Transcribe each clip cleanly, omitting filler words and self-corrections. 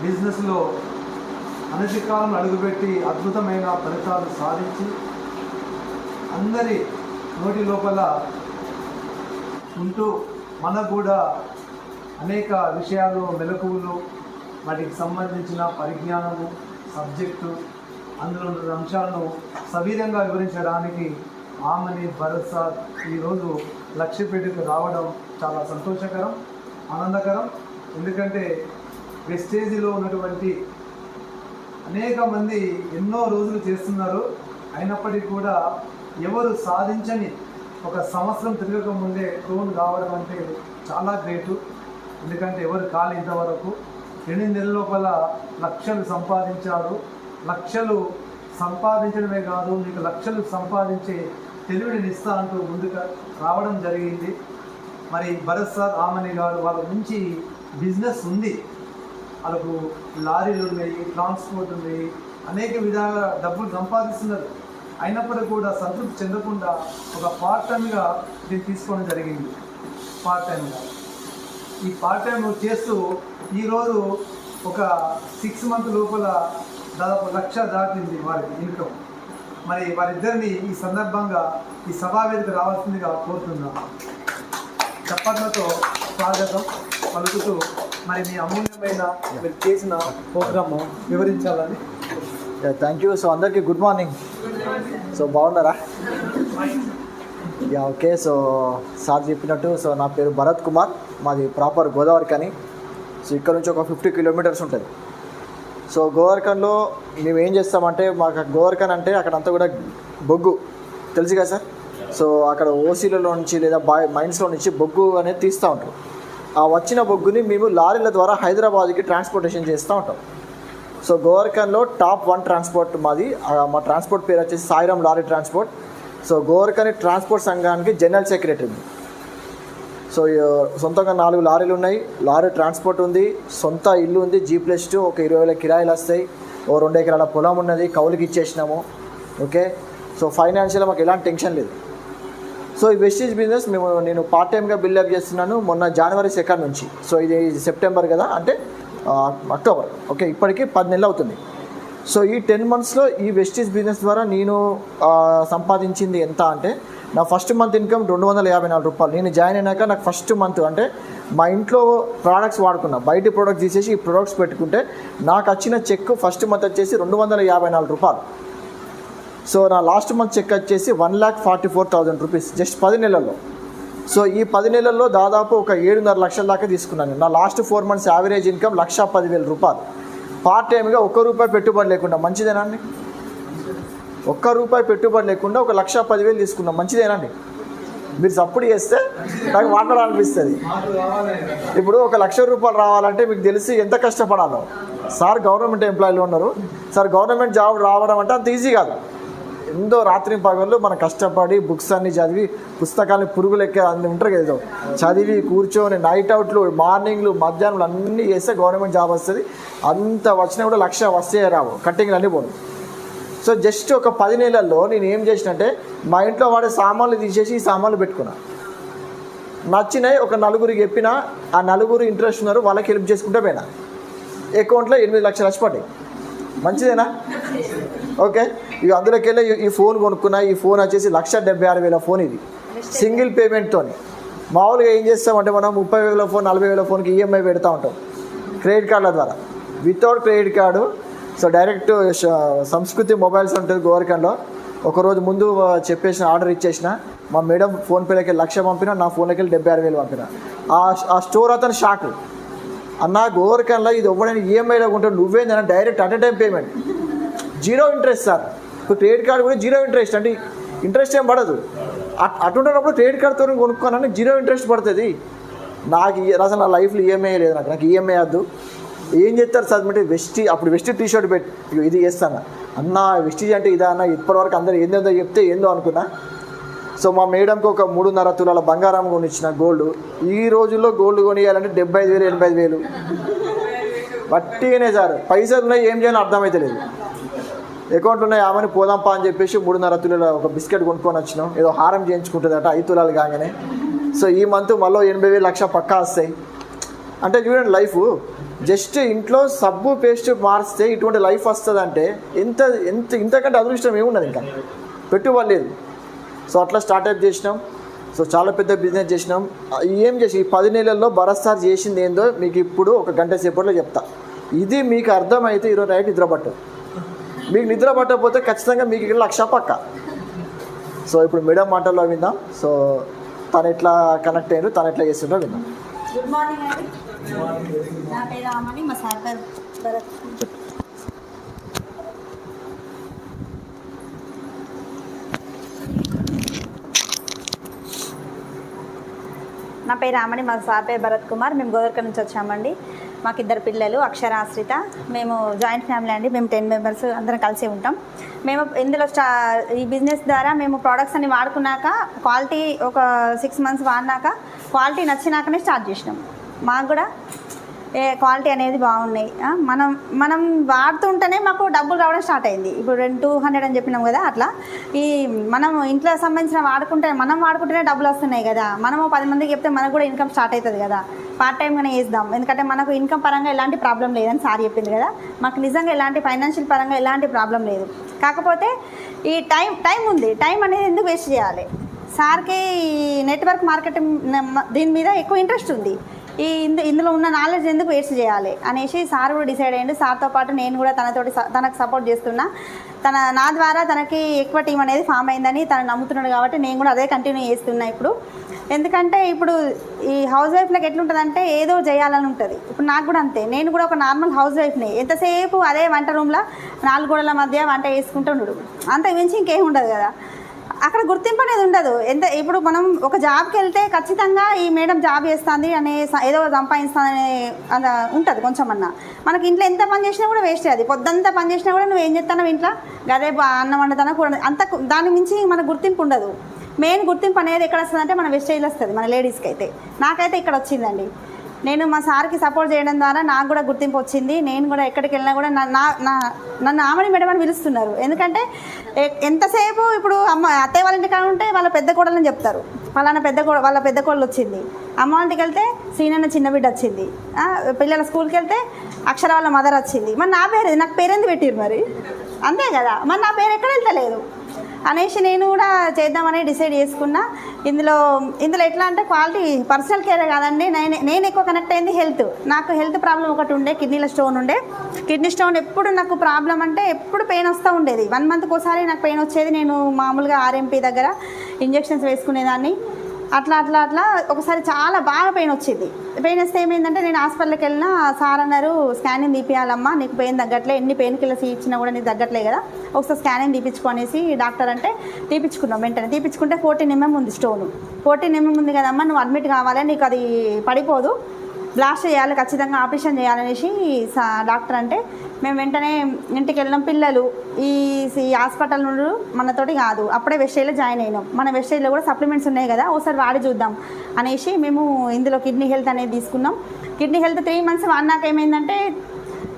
బిజినెస్లో అనతి కాలం అడుగుపెట్టి అద్భుతమైన ఫలితాలు సాధించి అందరి నోటి లోపల ఉంటూ మనకు కూడా అనేక విషయాలు మెలకువలు వాటికి సంబంధించిన పరిజ్ఞానము సబ్జెక్టు అందులో ఉన్న అంశాలను సవిధంగా వివరించడానికి ఆమని భరత్ సార్ ఈరోజు లక్ష్యపేటకు రావడం చాలా సంతోషకరం ఆనందకరం. ఎందుకంటే వెస్టేజ్లో ఉన్నటువంటి అనేక మంది ఎన్నో రోజులు చేస్తున్నారు, అయినప్పటికీ కూడా ఎవరు సాధించని ఒక సంవత్సరం తిరగక ముందే క్రోన్ కావడం అంటే చాలా గ్రేటు. ఎందుకంటే ఎవరు కాలు ఇంతవరకు 8 నెలల లోపల లక్షలు సంపాదించారు. లక్షలు సంపాదించడమే కాదు, మీకు లక్షలు సంపాదించే తెలివిని ఇస్తా అంటూ ముందుకు రావడం జరిగింది. మరి భరత్ సార్ ఆమని గారు వాళ్ళ నుంచి బిజినెస్ ఉంది, వాళ్ళకు లారీలు ఉన్నాయి, ట్రాన్స్పోర్ట్ ఉన్నాయి, అనేక విధాలుగా డబ్బులు సంపాదిస్తున్నారు. అయినప్పటికీ కూడా సంతృప్తి చెందకుండా ఒక పార్ట్ టైమ్గా దీన్ని తీసుకోవడం జరిగింది. పార్ట్ టైమ్గా ఈ పార్ట్ టైం చేస్తూ ఈరోజు ఒక 6 మంత్ లోపల దాదాపు 1,00,000 దాటింది వారికి ఇన్కమ్. మరి వారిద్దరిని ఈ సందర్భంగా ఈ సభావేదిక రావాల్సిందిగా కోరుతున్నాను. చప్పట్లతో స్వాగతం పలుకుతూ మరి మీ అమూల్యమైన మీరు చేసిన ప్రోగ్రాము వివరించాలని. Thank you. సో అందరికీ గుడ్ మార్నింగ్. సో బాగున్నారా? Yeah okay. సో సార్ చెప్పినట్టు సో నా పేరు భరత్ కుమార్, మాది ప్రాపర్ గోదావరిఖని. సో ఇక్కడ నుంచి ఒక 50 కిలోమీటర్స్ ఉంటుంది. సో గోదావరిఖన్లో మేము ఏం చేస్తామంటే, మాకు గోదావరిఖన్ అంటే అక్కడంతా కూడా బొగ్గు తెలుసు కదా సార్. సో అక్కడ ఓసీలలో నుంచి లేదా మైన్స్లో నుంచి బొగ్గు అనేది తీస్తూ ఉంటారు. ఆ వచ్చిన బొగ్గుని మేము లారీల ద్వారా హైదరాబాద్కి ట్రాన్స్పోర్టేషన్ చేస్తూ ఉంటాం. సో గోదావరిఖన్లో టాప్ 1 ట్రాన్స్పోర్ట్ మాది. మా ట్రాన్స్పోర్ట్ పేరు వచ్చేసి Sairam lorry transport. So Godavarikhani transport సంఘానికి జనరల్ సెక్రటరీ. సో సొంతంగా 4 లారీలు ఉన్నాయి, లారీ ట్రాన్స్పోర్ట్ ఉంది, సొంత ఇల్లు ఉంది, G+2, ఒక 20,000 కిరాయిలు వస్తాయి, ఓ 2 ఎకరాల పొలం ఉన్నది, కౌలుకి ఇచ్చేసినాము. ఓకే. సో ఫైనాన్షియల్గా మాకు ఎలాంటి టెన్షన్ లేదు. సో ఈ వెస్టేజ్ బిజినెస్ నేను పార్ట్ టైమ్గా బిల్డప్ చేస్తున్నాను మొన్న జనవరి 2 నుంచి. సో ఇది సెప్టెంబర్ కదా, అంటే అక్టోబర్. ఓకే, ఇప్పటికీ 10 నెలలు అవుతుంది. సో ఈ 10 మంత్స్లో ఈ వెస్టేజ్ బిజినెస్ ద్వారా నేను సంపాదించింది ఎంత అంటే, నా ఫస్ట్ మంత్ ఇన్కమ్ 254 రూపాయలు. నేను జాయిన్ అయినాక నాకు ఫస్ట్ మంత్ అంటే మా ఇంట్లో ప్రోడక్ట్స్ వాడుకున్నా, బయట ప్రోడక్ట్స్ తీసేసి ఈ ప్రోడక్ట్స్ పెట్టుకుంటే నాకు వచ్చిన చెక్ ఫస్ట్ మంత్ వచ్చేసి 254 రూపాయలు. సో నా లాస్ట్ మంత్ చెక్ వచ్చేసి 1,44,000 రూపీస్ జస్ట్ 10 నెలల్లో. సో ఈ 10 నెలల్లో దాదాపు ఒక 7.5 లక్షల దాకా తీసుకున్నాను. నా లాస్ట్ 4 మంత్స్ యావరేజ్ ఇన్కమ్ 1,10,000 రూపాయలు. పార్ట్ టైమ్గా ₹1 పెట్టుబడి లేకుండా మంచిదేనండి? ₹1 పెట్టుబడి లేకుండా 1,10,000 తీసుకున్నాం, మంచిదేనండి? మీరు సపోర్ట్ చేస్తే నాకు మాట్లాడాలనిపిస్తుంది. ఇప్పుడు ₹1,00,000 రావాలంటే మీకు తెలిసి ఎంత కష్టపడాలో. సార్ గవర్నమెంట్ ఎంప్లాయీలు ఉన్నారు, సార్ గవర్నమెంట్ జాబ్ రావడం అంటే అంత ఈజీ కాదు. ఎంతో రాత్రి పగళ్ళు మనం కష్టపడి బుక్స్ అన్ని చదివి, పుస్తకాన్ని పురుగు లెక్క అన్నీ ఉంటారు కదా, చదివి కూర్చొని నైట్ అవుట్లు, మార్నింగ్లు, మధ్యాహ్నం అన్నీ చేస్తే గవర్నమెంట్ జాబ్ వస్తుంది. అంత వచ్చినా కూడా 1,00,000 వస్తే రావు, కట్టింగ్లు అన్నీ పోను. సో జస్ట్ ఒక 10 నెలల్లో నేను ఏం చేసినంటే, మా ఇంట్లో వాడే సామాన్లు తీసేసి ఈ సామాన్లు పెట్టుకున్నా. నచ్చినాయి, ఒక 4గురికి చెప్పిన, ఆ 4గురు ఇంట్రెస్ట్ ఉన్నారు, వాళ్ళకి హెల్ప్ చేసుకుంటే పోయినా. అకౌంట్లో 8 లక్షలు వచ్చి పడ్డాయి. మంచిదేనా? ఓకే. ఇక అందులోకి వెళ్ళి ఈ ఫోన్ కొనుక్కున్నా. ఈ ఫోన్ వచ్చేసి 1,76,000 ఫోన్. ఇది సింగిల్ పేమెంట్తో. మామూలుగా ఏం చేస్తామంటే మనం 30,000 ఫోన్, 40,000 ఫోన్కి ఈఎంఐ పెడతా ఉంటాం క్రెడిట్ కార్డుల ద్వారా. Without credit card. So direct సంస్కృతి మొబైల్స్ ఉంటుంది గోవర్ఖన్లో. ఒకరోజు ముందు చెప్పేసిన, ఆర్డర్ ఇచ్చేసిన, మా మేడం ఫోన్పేలోకి 1,00,000 పంపిన, నా ఫోన్లోకి వెళ్ళి 76,000 పంపిన. ఆ స్టోర్ అతను షాకు, అన్న గోవర్ఖన్లో ఇది ఎవ్వడైనా ఈఎంఐలో ఉంటాడు, నువ్వేందన్నా direct at a time payment, 0 interest sir. ఇప్పుడు క్రెడిట్ కార్డు కూడా 0 ఇంట్రెస్ట్, అంటే ఇంట్రెస్ట్ ఏం పడదు. అటుంటున్నప్పుడు క్రెడిట్ కార్డుతో కొనుక్కోనని 0 ఇంట్రెస్ట్ పడుతుంది. నాకు అసలు నా లైఫ్లో ఈఎంఐ లేదు, నాకు ఈఎంఐ వద్దు. ఏం చేస్తారు సార్ అంటే అప్పుడు వెస్టీ టీషర్ట్ పెట్టి ఇది చేస్తాను అన్న, వెస్టీజ్ అంటే ఇదా అన్న, ఇప్పటివరకు అందరూ ఏందో చెప్తే ఏందో అనుకున్నా. సో మా మేడంకి ఒక 3.5 తులాల బంగారం కొనిచ్చిన గోల్డ్. ఈ రోజుల్లో గోల్డ్ కొనియాలంటే 75,000 85,000 వట్టిగానే సార్. పైసలు ఉన్నాయి, ఏం చేయాలో అర్థమైతే లేదు. అకౌంట్ ఉన్నాయి, ఆమెను పోదాంపా అని చెప్పేసి 3.5 తులాల ఒక బిస్కెట్ కొనుక్కొని వచ్చినాం. ఏదో హారం చేయించుకుంటుందట 5 తులాలు కాగానే. సో ఈ మంత్ మళ్ళీ 80,000 1,00,000 పక్కా వస్తాయి. అంటే చూడండి లైఫ్ జస్ట్ ఇంట్లో సబ్బు పేస్ట్ మారిస్తే ఇటువంటి లైఫ్ వస్తుందంటే ఎంత ఎంత ఇంతకంటే అదృష్టం ఏమున్నది, ఇంకా పెట్టుబడి లేదు. సో అట్లా స్టార్ట్అప్ చేసినాం. సో చాలా పెద్ద బిజినెస్ చేసినాం. ఏం చేసి ఈ 10 నెలల్లో భరత్ సార్ చేసింది ఏందో మీకు ఇప్పుడు ఒక గంట సేపట్లో చెప్తా. ఇది మీకు అర్థమైతే ఈరోజు నైట్ నిద్ర పట్టదు. మీకు నిద్ర పట్టకపోతే ఖచ్చితంగా మీకు ఇక్కడ 1,00,000 పక్క. సో ఇప్పుడు మేడం మాటల్లో విందాం. సో తను ఎట్లా కనెక్ట్ అయ్యారు, తను ఎట్లా చేస్తుండో విందాం. గుడ్ మార్నింగ్ అండి. నా పేరు రామని, మా సార్ పేరు భరత్. నా పేరు రామని, మా సార్ పేరు భరత్ కుమార్. మేము గోదర్క నుంచి వచ్చామండి. మాకు 2 పిల్లలు, అక్షర, ఆశ్రిత. మేము జాయింట్ ఫ్యామిలీ అండి. మేము 10 మెంబర్స్ అందరం కలిసి ఉంటాం. మేము ఇందులో ఈ బిజినెస్ ద్వారా మేము ప్రోడక్ట్స్ అన్ని వాడుకున్నాక క్వాలిటీ ఒక 6 మంత్స్ వాడినాక క్వాలిటీ నచ్చినాకనే స్టార్ట్ చేసినాం. మాకు కూడా క్వాలిటీ అనేది బాగున్నాయి. మనం వాడుతుంటేనే మాకు డబ్బులు రావడం స్టార్ట్ అయింది. ఇప్పుడు 200 అని చెప్పినాం కదా, అట్లా ఈ మనం ఇంట్లో సంబంధించిన మనం వాడుకుంటేనే డబ్బులు వస్తున్నాయి కదా. మనము 10 మందికి చెప్తే మనకు కూడా ఇన్కమ్ స్టార్ట్ అవుతుంది కదా. పార్ట్ టైంగానే చేద్దాం, ఎందుకంటే మనకు ఇన్కమ్ పరంగా ఎలాంటి ప్రాబ్లం లేదని సార్ చెప్పింది కదా. మాకు నిజంగా ఎలాంటి ఫైనాన్షియల్ పరంగా ఎలాంటి ప్రాబ్లం లేదు. కాకపోతే ఈ టైం ఉంది. టైం అనేది ఎందుకు వేస్ట్ చేయాలి? సార్కి ఈ నెట్వర్క్ మార్కెటింగ్ దీని మీద ఎక్కువ ఇంట్రెస్ట్ ఉంది. ఇందులో ఉన్న నాలెడ్జ్ ఎందుకు వేస్ట్ చేయాలి అనేసి సార్ కూడా డిసైడ్ అయ్యిండు. సార్తో పాటు నేను కూడా తనకు సపోర్ట్ చేస్తున్నా. నా ద్వారా తనకి ఎక్కువ టీం అనేది ఫామ్ అయిందని తను నమ్ముతున్నాడు కాబట్టి నేను కూడా అదే కంటిన్యూ చేస్తున్నా ఇప్పుడు. ఎందుకంటే ఇప్పుడు ఈ హౌస్ వైఫ్లకు ఎట్లుంటుందంటే ఏదో చేయాలని ఉంటుంది. ఇప్పుడు నాకు కూడా అంతే. నేను కూడా ఒక నార్మల్ హౌస్ వైఫ్ని. ఎంతసేపు అదే వంట రూమ్లో 4 గోడల మధ్య వంట వేసుకుంటూ ఉండడు, అంత మించి ఇంకేం ఉండదు కదా. అక్కడ గుర్తింపు అనేది ఉండదు. ఇప్పుడు మనం ఒక జాబ్కి వెళ్తే ఖచ్చితంగా ఈ మేడం జాబ్ చేస్తుంది అనే ఏదో సంపాదిస్తుందనే అది ఉంటుంది కొంచెం అన్న. మనకి ఇంట్లో ఎంత పని చేసినా కూడా వేస్ట్. అది పొద్దంతా పని చేసినా కూడా నువ్వు ఏం చేస్తావు ఇంట్లో, గదే అన్నం వండుతానా కూడా అంత దాని మించి మనకు గుర్తింపు ఉండదు. మెయిన్ గుర్తింపు అనేది ఎక్కడ వస్తుందంటే మన వెస్టేజ్లో వస్తుంది, మన లేడీస్కి అయితే. నాకైతే ఇక్కడ వచ్చిందండి. నేను మా సార్కి సపోర్ట్ చేయడం ద్వారా నాకు కూడా గుర్తింపు వచ్చింది. నేను కూడా ఎక్కడికి వెళ్ళినా కూడా నన్ను ఆమని మేడం అని పిలుస్తున్నారు. ఎందుకంటే ఎంతసేపు ఇప్పుడు అత్తయ్య వాళ్ళ ఇంటికి ఉంటే వాళ్ళ పెద్ద కోడలని చెప్తారు, వాళ్ళ పెద్ద కోడలు వచ్చింది. అమ్మ వాళ్ళకి వెళ్తే సీనన్న చిన్న బిడ్డ వచ్చింది. పిల్లల స్కూల్కి వెళ్తే అక్షర వాళ్ళ మదర్ వచ్చింది. మరి నాకు పేరెందుకు పెట్టిరు మరి? అంతే కదా. మరి నా పేరు ఎక్కడ వెళ్తలేదు అనేసి నేను కూడా చేద్దామని డిసైడ్ చేసుకున్నా. ఇందులో ఎట్లా అంటే క్వాలిటీ పర్సనల్ కేరే కాదండి. నేను ఎక్కువ కనెక్ట్ అయింది హెల్త్. నాకు హెల్త్ ప్రాబ్లం ఒకటి ఉండే, కిడ్నీలో స్టోన్ ఉండే. కిడ్నీ స్టోన్ ఎప్పుడు నాకు ప్రాబ్లం అంటే ఎప్పుడు పెయిన్ వస్తూ ఉండేది. 1 మంత్కి ఒకసారి నాకు పెయిన్ వచ్చేది. నేను మామూలుగా ఆర్ఎంపీ దగ్గర ఇంజెక్షన్స్ వేసుకునేదాన్ని. అట్లా ఒకసారి చాలా బాగా పెయిన్ వచ్చింది. పెయిన్ వస్తే ఏమైందంటే నేను హాస్పిటల్కి వెళ్ళినా సార్ అన్నారు స్కానింగ్ తీపియాలమ్మా, నీకు పెయిన్ తగ్గట్లే, ఎన్ని పెయిన్ కిల్లర్స్ ఇచ్చినా కూడా నీకు తగ్గట్లే కదా, ఒకసారి స్కానింగ్ తీపించుకో అనేసి డాక్టర్ అంటే తీపించుకున్నాం. వెంటనే తీపించుకుంటే 14 mm ఉంది స్టోన్. 14 mm ఉంది కదమ్మా, నువ్వు అడ్మిట్ కావాలి, నీకు అది పడిపోదు, బ్లాస్ట్ చేయాలి, ఖచ్చితంగా ఆపరేషన్ చేయాలనేసి డాక్టర్ అంటే మేము వెంటనే ఇంటికి వెళ్ళినాం. పిల్లలు ఈ హాస్పిటల్ నుండి మనతోటి కాదు, అప్పుడే వెస్టేజ్లో జాయిన్ అయినాం. మన వెస్టేజ్లో కూడా సప్లిమెంట్స్ ఉన్నాయి కదా, ఒకసారి వాడి చూద్దాం అనేసి మేము ఇందులో కిడ్నీ హెల్త్ అనేది తీసుకున్నాం. కిడ్నీ హెల్త్ 3 months వాడినాక ఏమైందంటే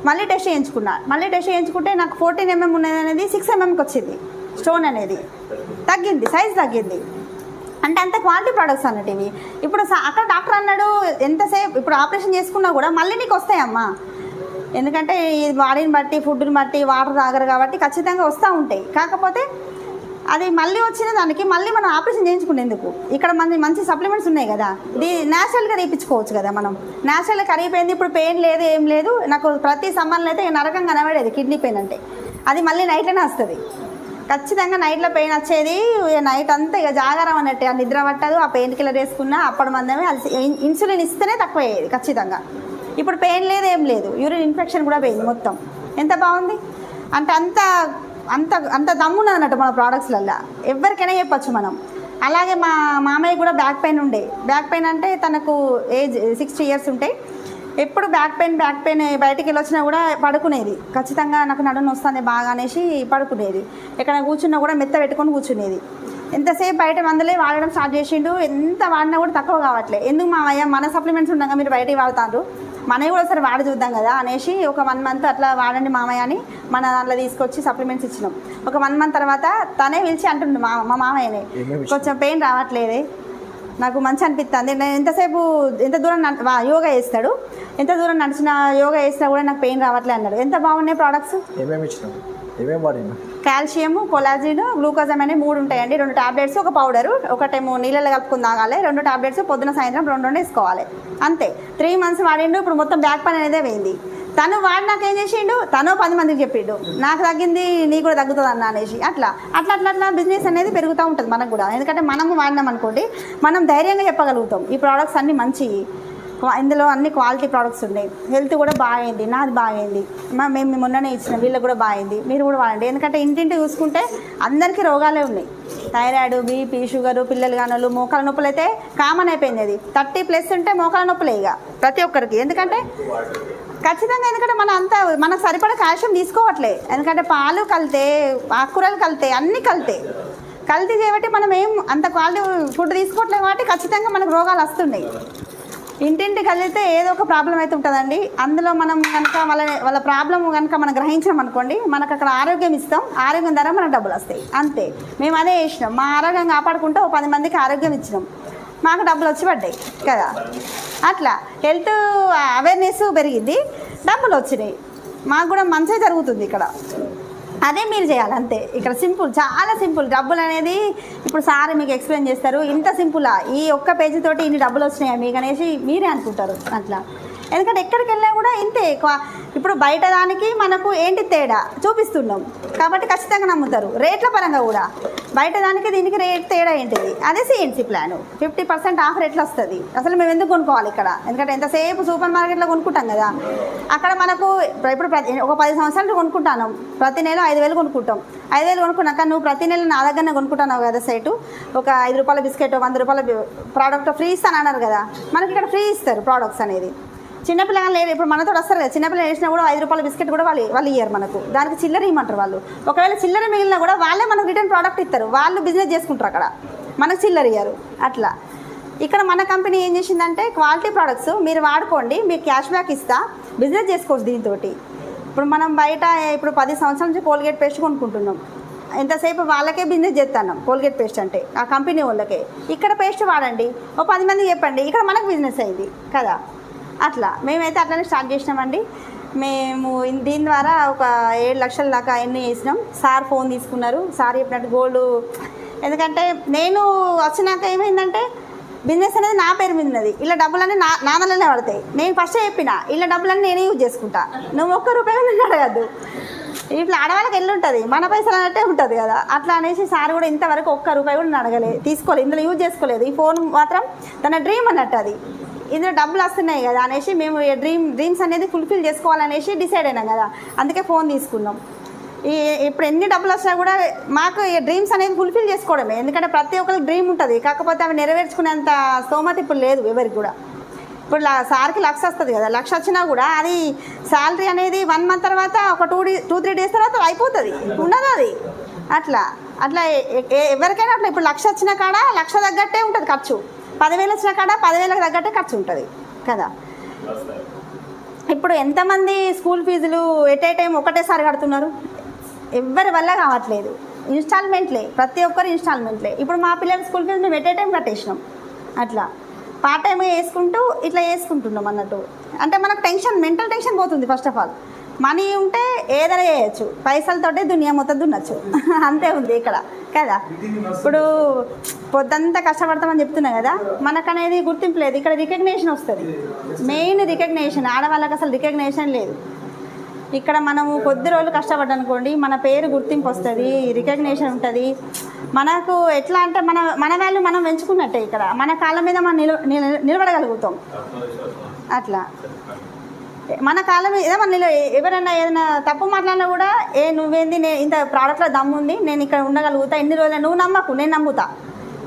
మళ్ళీ టెస్ట్ చేయించుకుంటే నాకు 14 mm ఉన్నది అనేది 6 mmకి వచ్చింది. స్టోన్ అనేది తగ్గింది, సైజ్ తగ్గింది. అంటే అంత క్వాలిటీ ప్రొడక్ట్స్ అన్నట్టు ఇవి. ఇప్పుడు అక్కడ డాక్టర్ అన్నాడు ఎంతసేపు ఇప్పుడు ఆపరేషన్ చేసుకున్నా కూడా మళ్ళీ నీకు వస్తాయమ్మా, ఎందుకంటే బాడీని బట్టి ఫుడ్ని బట్టి వాటర్ తాగరు కాబట్టి ఖచ్చితంగా వస్తూ ఉంటాయి. కాకపోతే అది మళ్ళీ వచ్చిన దానికి మళ్ళీ మనం ఆపరేషన్ చేయించుకునేందుకు ఇక్కడ మంచి సప్లిమెంట్స్ ఉన్నాయి కదా, ఇది న్యాచురల్గా తీపించుకోవచ్చు కదా. మనం న్యాచురల్గా కరిగిపోయింది, ఇప్పుడు పెయిన్ లేదు, ఏం లేదు. నాకు ప్రతి సమ్మర్లో అయితే నరకం కనబడేది కిడ్నీ పెయిన్ అంటే. అది మళ్ళీ నైట్లోనే వస్తుంది ఖచ్చితంగా. నైట్లో పెయిన్ వచ్చేది, నైట్ అంతా ఇక జాగారం అన్నట్టు, నిద్ర పట్టదు. ఆ పెయిన్ కిల్లర్ వేసుకున్నా అప్పటి మందమే ఇన్సులిన్ ఇస్తేనే తక్కువ అయ్యేది ఖచ్చితంగా. ఇప్పుడు పెయిన్ లేదు, ఏం లేదు. యూరిన్ ఇన్ఫెక్షన్ కూడా పోయింది మొత్తం. ఎంత బాగుంది అంటే అంత దమ్మున్నది అన్నట్టు మన ప్రోడక్ట్స్లల్లో, ఎవరికైనా చెప్పచ్చు మనం. అలాగే మా మామయ్య కూడా బ్యాక్ పెయిన్ ఉండే. బ్యాక్ పెయిన్ అంటే తనకు ఏజ్ 60 years ఉంటాయి. ఎప్పుడు బ్యాక్ పెయిన్ బయటికి వెళ్ళి వచ్చినా కూడా పడుకునేది. ఖచ్చితంగా నాకు నడుము వస్తుంది బాగా అనేసి పడుకునేది. ఎక్కడ కూర్చున్నా కూడా మెత్త పెట్టుకొని కూర్చునేది. ఎంతసేపు బయట మందులే వాడడం స్టార్ట్ చేసిండు. ఎంత వాడినా కూడా తక్కువ కావట్లేదు. ఎందుకు మామయ్య, మన సప్లిమెంట్స్ ఉండగా మీరు బయటికి వాడుతారు, మనవి కూడా ఒకసారి వాడి చూద్దాం కదా అనేసి ఒక 1 month అట్లా వాడండి మామయ్య అని మన దాంట్లో తీసుకొచ్చి సప్లిమెంట్స్ ఇచ్చినాం. ఒక 1 month తర్వాత తనే పిలిచి అంటుండు మా మామయ్యనే, కొంచెం పెయిన్ రావట్లేదే, నాకు మంచి అనిపిస్తుంది. నేను ఎంతసేపు ఎంత దూరం యోగా చేస్తాడు, ఎంత దూరం నడిచిన యోగా చేసినా కూడా నాకు పెయిన్ రావట్లే అన్నాడు. ఎంత బాగున్నాయి ప్రోడక్ట్స్. ఏమేమి ఇచ్చినాం, ఏమేమి వాడినా? కాల్షియం, కొలాజిన్, గ్లూకోజమ్ అనే 3 ఉంటాయండి. 2 టాబ్లెట్స్, ఒక పౌడరు, ఒకటేమో నీళ్ళలో కలుపుకుని తాగాలి. 2 టాబ్లెట్స్ పొద్దున సాయంత్రం 2 వేసుకోవాలి అంతే. 3 months వాడిండు. ఇప్పుడు మొత్తం బ్యాక్ పెయిన్ అనేది పోయింది. తను వాడు నాకు ఏం చేసిండు, తను 10 మందికి చెప్పిండు నాకు తగ్గింది నీకు కూడా తగ్గుతుంది అన్న అనేసి. అట్లా అట్లా అట్లా అట్లా బిజినెస్ అనేది పెరుగుతూ ఉంటుంది మనకు కూడా. ఎందుకంటే మనము వాడినాం అనుకోండి, మనం ధైర్యంగా చెప్పగలుగుతాం ఈ ప్రోడక్ట్స్ అన్నీ మంచివి, ఇందులో అన్ని క్వాలిటీ ప్రోడక్ట్స్ ఉన్నాయి. హెల్త్ కూడా బాగైంది, నాది బాగైంది, మేము మొన్ననే ఇచ్చిన వీళ్ళకి కూడా బాగైంది, మీరు కూడా వాడండి. ఎందుకంటే ఇంటింటి చూసుకుంటే అందరికీ రోగాలే ఉన్నాయి. థైరాయిడ్, బీపీ, షుగరు, పిల్లలు కానలు, మోకాల నొప్పులు అయితే కామన్ అయిపోయింది. అది 30+ ఉంటే మోకాల నొప్పులే ఇక ప్రతి ఒక్కరికి. ఎందుకంటే ఖచ్చితంగా, ఎందుకంటే మనకు సరిపడా కాల్షియం తీసుకోవట్లే. ఎందుకంటే పాలు కలితే, ఆకుకూరలు కలితే, అన్నీ కల్తీ చేయబట్టి మనం ఏం అంత క్వాలిటీ ఫుడ్ తీసుకోవట్లేదు కాబట్టి ఖచ్చితంగా మనకు రోగాలు వస్తున్నాయి. ఇంటింటి కలిగితే ఏదో ఒక ప్రాబ్లం అయితే ఉంటుందండి. అందులో మనం కనుక వాళ్ళ ప్రాబ్లం కనుక మనం గ్రహించాం అనుకోండి, మనకు అక్కడ ఆరోగ్యం ఇస్తాం, ఆరోగ్యం ద్వారా మనకు డబ్బులు వస్తాయి అంతే. మేము అదే చేసినాం, మా ఆరోగ్యం కాపాడుకుంటే 10 మందికి ఆరోగ్యం ఇచ్చినాం, మాకు డబ్బులు వచ్చి పడ్డాయి కదా. అట్లా హెల్త్ అవేర్నెస్ పెరిగింది, డబ్బులు వచ్చినాయి, మాకు కూడా మంచిగా జరుగుతుంది ఇక్కడ. అదే మీరు చేయాలి అంతే. ఇక్కడ సింపుల్, చాలా సింపుల్. డబ్బులు అనేది ఇప్పుడు సార్ మీకు ఎక్స్ప్లెయిన్ చేస్తారు. ఇంత సింపులా, ఈ ఒక్క పేజీ తోటి ఇన్ని డబ్బులు వచ్చినాయా మీకు అనేసి మీరే అనుకుంటారు అట్లా. ఎందుకంటే ఎక్కడికి వెళ్ళినా కూడా ఇంతే. ఇప్పుడు బయట దానికి మనకు ఏంటి తేడా చూపిస్తున్నాం కాబట్టి ఖచ్చితంగా నమ్ముతారు. రేట్ల పరంగా కూడా బయట దానికి దీనికి రేట్ తేడా ఏంటిది, అదే సిఎన్సి ప్లాన్. 50% ఆఫర్ ఎట్లా వస్తుంది, అసలు మేము ఎందుకు కొనుక్కోవాలి ఇక్కడ? ఎందుకంటే ఎంతసేపు సూపర్ మార్కెట్లో కొనుక్కుంటాం కదా, అక్కడ మనకు ఇప్పుడు ఒక 10 సంవత్సరాలు కొనుక్కుంటాను, ప్రతి నెల 5,000 కొనుక్కుంటాం. 5,000 కొనుక్కున్నాక నువ్వు ప్రతి నెల నా దగ్గరనే కొనుక్కుంటున్నావు కదా సైటు, ఒక 5 రూపాయల బిస్కెట్, 100 రూపాయల ప్రోడక్ట్ ఫ్రీ ఇస్తాను అన్నారు కదా, మనకి ఇక్కడ ఫ్రీ ఇస్తారు ప్రోడక్ట్స్ అనేది. చిన్నపిల్లలు లేదు, ఇప్పుడు మనతో వస్తారు కదా, చిన్నపిల్లలు వేసినా కూడా 5 రూపాయల బిస్కెట్ కూడా వాళ్ళు ఇయ్యారు మనకు, దానికి చిల్లర ఇవ్వమంటారు వాళ్ళు. ఒకవేళ చిల్లర మిగిలినా కూడా వాళ్ళే మనకు రిటర్న్ ప్రోడక్ట్ ఇస్తారు, వాళ్ళు బిజినెస్ చేసుకుంటారు అక్కడ, మనకు చిల్లర ఇయ్యారు అట్లా. ఇక్కడ మన కంపెనీ ఏం చేసిందంటే క్వాలిటీ ప్రోడక్ట్స్ మీరు వాడుకోండి, మీకు క్యాష్ బ్యాక్ ఇస్తా, బిజినెస్ చేసుకోవచ్చు దీంతో. ఇప్పుడు మనం బయట ఇప్పుడు 10 సంవత్సరాల నుంచి కోల్గేట్ పేస్ట్ కొనుక్కుంటున్నాం, ఎంతసేపు వాళ్ళకే బిజినెస్ చేస్తున్నాం. కోల్గేట్ పేస్ట్ అంటే ఆ కంపెనీ వాళ్ళకే. ఇక్కడ పేస్ట్ వాడండి, ఓ 10 మందికి చెప్పండి, ఇక్కడ మనకు బిజినెస్ అయింది కదా. అట్లా మేమైతే అట్లనే స్టార్ట్ చేసినామండి. మేము దీని ద్వారా ఒక 7 లక్షల దాకా ఎన్ని చేసినాం. సార్ ఫోన్ తీసుకున్నారు, సార్ చెప్పినట్టు గోల్డ్. ఎందుకంటే నేను వచ్చినాక ఏమైందంటే బిజినెస్ అనేది నా పేరు మీద ఉన్నది, ఇలా డబ్బులన్నీ నా వల్లనే పడతాయి. నేను ఫస్టే చెప్పిన, ఇలా డబ్బులన్నీ నేనే యూజ్ చేసుకుంటా, నువ్వు ఒక్క రూపాయి కూడా అడగద్దు. ఇట్లా ఆడవాళ్ళకి వెళ్ళి ఉంటుంది, మన పైసలు అన్నట్టే ఉంటుంది కదా. అట్లా అనేసి సార్ కూడా ఇంతవరకు ఒక్క రూపాయి కూడా అడగలేదు, తీసుకోలేదు, ఇందులో యూజ్ చేసుకోలేదు. ఈ ఫోన్ మాత్రం తన డ్రీమ్ అన్నట్టు, అది ఇందులో డబ్బులు వస్తున్నాయి కదా అనేసి మేము డ్రీమ్స్ అనేది ఫుల్ఫిల్ చేసుకోవాలనేసి డిసైడ్ అయినాం కదా, అందుకే ఫోన్ తీసుకున్నాం. ఇప్పుడు ఎన్ని డబ్బులు వచ్చినా కూడా మాకు ఈ డ్రీమ్స్ అనేది ఫుల్ఫిల్ చేసుకోవడమే. ఎందుకంటే ప్రతి ఒక్కరికి డ్రీమ్ ఉంటుంది, కాకపోతే అవి నెరవేర్చుకునేంత స్తోమత ఇప్పుడు లేదు ఎవరికి కూడా. ఇప్పుడు సార్కి 1,00,000 వస్తుంది కదా, 1,00,000 వచ్చినా కూడా అది శాలరీ అనేది 1 month తర్వాత ఒక 2-3 days తర్వాత అయిపోతుంది, ఉండదు అది. అట్లా ఎవరికైనా అట్లా. ఇప్పుడు 1,00,000 వచ్చిన కాడ 1,00,000 తగ్గట్టే ఉంటుంది ఖర్చు, 10,000 వచ్చిన కాడ 10,000కి తగ్గట్టే ఖర్చు ఉంటుంది కదా. ఇప్పుడు ఎంతమంది స్కూల్ ఫీజులు ఎట్ ఏ టైం ఒకటేసారి కడుతున్నారు, ఎవరి వల్ల కావట్లేదు. ఇన్స్టాల్మెంట్లే, ప్రతి ఒక్కరు ఇన్స్టాల్మెంట్లే. ఇప్పుడు మా పిల్లల స్కూల్ ఫీజు మేము ఎట్ ఏ టైం కట్టేసినాం. అట్లా పార్ట్ టైం వేసుకుంటూ ఇట్లా వేసుకుంటున్నాం అన్నట్టు. అంటే మనకు మెంటల్ టెన్షన్ పోతుంది. ఫస్ట్ ఆఫ్ ఆల్ మనీ ఉంటే ఏదైనా చేయొచ్చు, పైసలతోటే దునియా మొత్తం దున్నచ్చు అంతే ఉంది ఇక్కడ కదా. ఇప్పుడు పొద్దంతా కష్టపడతామని చెప్తున్నా కదా, మనకు అనేది గుర్తింపు లేదు. ఇక్కడ రికగ్నేషన్ వస్తుంది, మెయిన్ రికగ్నేషన్. ఆడవాళ్ళకి అసలు రికగ్నేషన్ లేదు. ఇక్కడ మనము కొద్ది రోజులు కష్టపడ్డనుకోండి, మన పేరు గుర్తింపు వస్తుంది, రికగ్నేషన్ ఉంటుంది. మనకు ఎట్లా అంటే మన వాల్యూ మనం పెంచుకున్నట్టే. ఇక్కడ మన కాళ్ళ మీద మనం నిలబడగలుగుతాం. అట్లా మన కాలం మీద మన ఎవరైనా ఏదైనా తప్పు మాట్లాడినా కూడా, నువ్వేంది, నేను ఇంత ప్రోడక్ట్లో దమ్ము ఉంది, నేను ఇక్కడ ఉండగలుగుతా, ఎన్ని రోజులు నువ్వు నమ్మకు నేను నమ్ముతా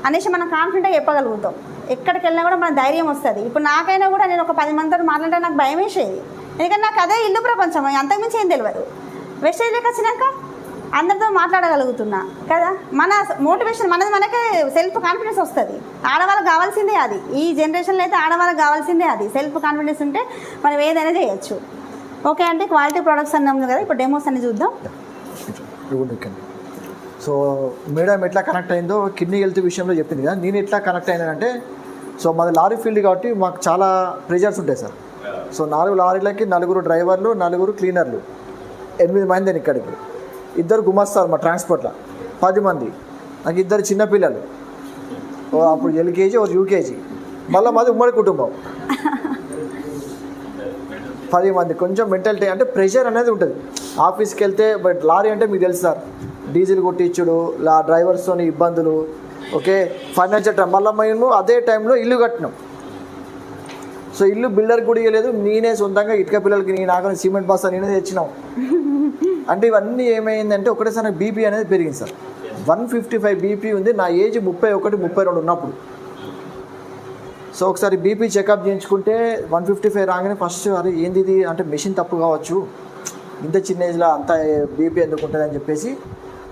అనేసి మనం కాన్ఫిడెంట్గా చెప్పగలుగుతాం. ఎక్కడికి వెళ్ళినా కూడా మన ధైర్యం వస్తుంది. ఇప్పుడు నాకైనా కూడా నేను ఒక 10 మందితో మాట్లాడితే నాకు భయం వేసేది, ఎందుకంటే నాకు అదే ఇల్లు ప్రపంచం, అంతకుమించి ఏం తెలియదు. వెస్టేజ్లోకి వచ్చినాక అందరితో మాట్లాడగలుగుతున్నా కదా. మన మోటివేషన్ మనకే సెల్ఫ్ కాన్ఫిడెన్స్ వస్తుంది. ఆడవాళ్ళకి కావాల్సిందే అది, ఈ జనరేషన్లో అయితే ఆడవాళ్ళకి కావాల్సిందే అది. సెల్ఫ్ కాన్ఫిడెన్స్ ఉంటే మనం ఏదైనా చేయొచ్చు. ఓకే అంటే క్వాలిటీ ప్రోడక్ట్స్ అన్నాము కదా, ఇప్పుడు డెమోస్ అన్ని చూద్దాం. సో మేడం ఎట్లా కనెక్ట్ అయిందో కిడ్నీ హెల్త్ విషయంలో చెప్పింది కదా, నేను ఎట్లా కనెక్ట్ అయినానంటే సో మాది లారీ ఫీల్డ్ కాబట్టి మాకు చాలా ప్రెజర్స్ ఉంటాయి సార్. సో 4 లారీలకి 4 డ్రైవర్లు, 4 క్లీనర్లు, 8 మంది నేను ఇక్కడికి. 2 గుమస్తారు మా ట్రాన్స్పోర్ట్లో, 10 మంది. నాకు 2 చిన్నపిల్లలు, అప్పుడు ఎల్కేజీ ఒక యూకేజీ, మళ్ళీ మాది ఉమ్మడి కుటుంబం 10 మంది. కొంచెం మెంటాలిటీ అంటే ప్రెషర్ అనేది ఉంటుంది. ఆఫీస్కి వెళ్తే బట్ లారీ అంటే మీకు తెలుసు సార్, డీజిల్ కొట్టించుడు, డ్రైవర్స్తో ఇబ్బందులు, ఓకే, ఫైనాన్షియల్ టైం. మళ్ళీ మేము అదే టైంలో ఇల్లు కట్టినాం. సో ఇల్లు బిల్డర్కి కూడా ఇవ్వలేదు, నేనే సొంతంగా ఇటుక పిల్లలకి నేను ఆగని సిమెంట్ బాక్స్ నేనే తెచ్చినాం. అంటే ఇవన్నీ ఏమైందంటే ఒకటేసారి నాకు బీపీ అనేది పెరిగింది సార్. 155 బీపీ ఉంది. నా ఏజ్ 31, 32 ఉన్నప్పుడు. సో ఒకసారి బీపీ చెకప్ చేయించుకుంటే 155 రాగానే ఫస్ట్ అది ఏంది ఇది అంటే మెషిన్ తప్పు కావచ్చు, ఇంత చిన్న ఏజ్లో అంత బీపీ ఎందుకు ఉంటుంది అని చెప్పేసి